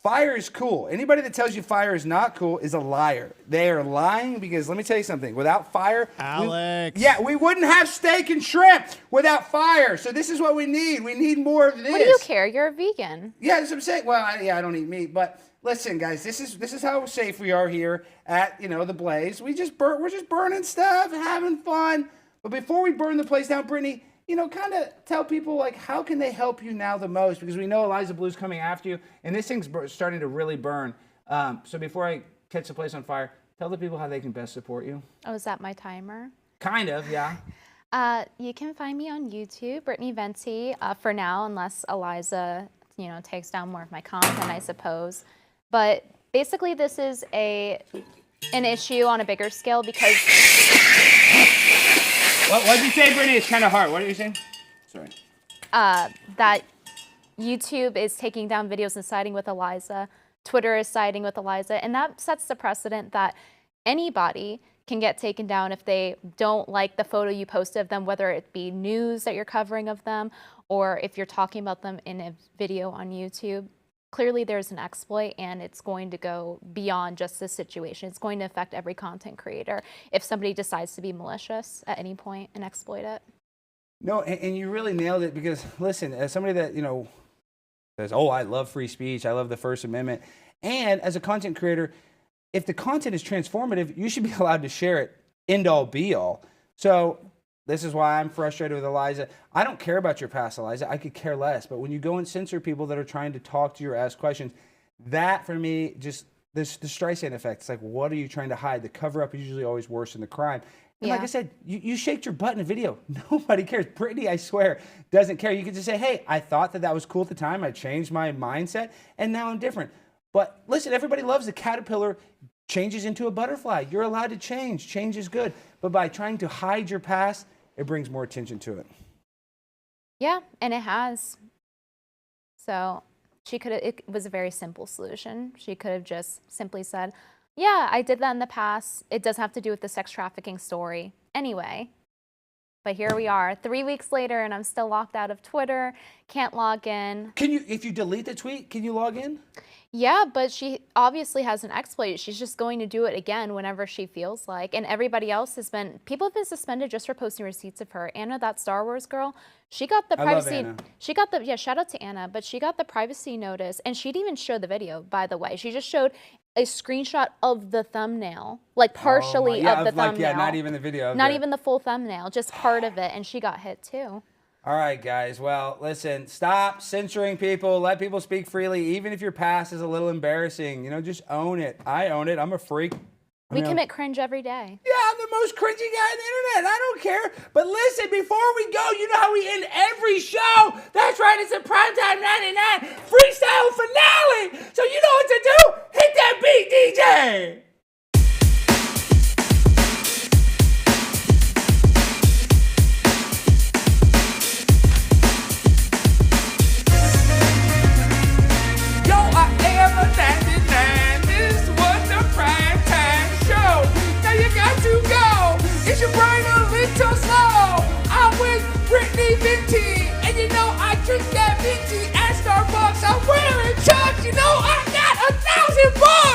fire is cool. Anybody that tells you fire is not cool is a liar. They are lying because let me tell you something. Without fire, Alex. we wouldn't have steak and shrimp without fire. So this is what we need. We need more of this. What do you care? You're a vegan. Yeah, that's what I'm saying. Well, I don't eat meat, but listen, guys, this is how safe we are here at the Blaze. We're just burning stuff, having fun. But before we burn the place down, Brittany, kind of tell people, like, how can they help you now the most? Because we know Eliza Bleu's coming after you, and this thing's starting to really burn. So before I catch the place on fire, tell the people how they can best support you. Oh, is that my timer? Kind of, yeah. You can find me on YouTube, Brittany Venti, for now, unless Eliza, takes down more of my content, I suppose. But basically, this is an issue on a bigger scale because... What did you say, Brittany? It's kind of hard. What are you saying? Sorry. That YouTube is taking down videos and siding with Eliza. Twitter is siding with Eliza. And that sets the precedent that anybody can get taken down if they don't like the photo you posted of them, whether it be news that you're covering of them or if you're talking about them in a video on YouTube. Clearly there's an exploit, and it's going to go beyond just this situation. It's going to affect every content creator if somebody decides to be malicious at any point and exploit it. No, and you really nailed it because, listen, as somebody that, says, oh, I love free speech, I love the First Amendment, And as a content creator, if the content is transformative, you should be allowed to share it, end all be all. So this is why I'm frustrated with Eliza. I don't care about your past, Eliza. I could care less. But when you go and censor people that are trying to talk to you or ask questions, that for me, just this the Streisand effect. It's like, what are you trying to hide? The cover up is usually always worse than the crime. And like I said, you shaked your butt in a video. Nobody cares. Brittany, I swear, doesn't care. You can just say, hey, I thought that was cool at the time. I changed my mindset, and now I'm different. But listen, everybody loves the caterpillar changes into a butterfly. You're allowed to change. Change is good. But by trying to hide your past, it brings more attention to it. Yeah, and it has. So she could have, it was a very simple solution. She could have just simply said, yeah, I did that in the past. It does have to do with the sex trafficking story anyway. But here we are 3 weeks later and I'm still locked out of Twitter, can't log in. Can you, if you delete the tweet, can you log in? Yeah, but she obviously has an exploit. She's just going to do it again whenever she feels like. And everybody else has been, people have been suspended just for posting receipts of her. Anna, that Star Wars girl, she got the privacy. I love Anna. She got the, yeah, shout out to Anna, but she got the privacy notice and she didn't even show the video, by the way. She just showed a screenshot of the thumbnail, like partially of the thumbnail. Yeah, not even the video. Not even the full thumbnail, just part of it. And she got hit too. All right, guys. Well, listen, stop censoring people. Let people speak freely, even if your past is a little embarrassing. You know, just own it. I own it. I'm a freak. We commit cringe every day. Yeah, I'm the most cringy guy on the internet. I don't care. But listen, before we go, you know how we end every show? That's right. It's a Primetime 99 freestyle finale. So you know what to do. Hit that beat, DJ. Is your brain a little slow? I'm with Brittany Venti, and you know I drink that Venti at Starbucks. I'm wearing Chucks, you know I got 1,000 bucks.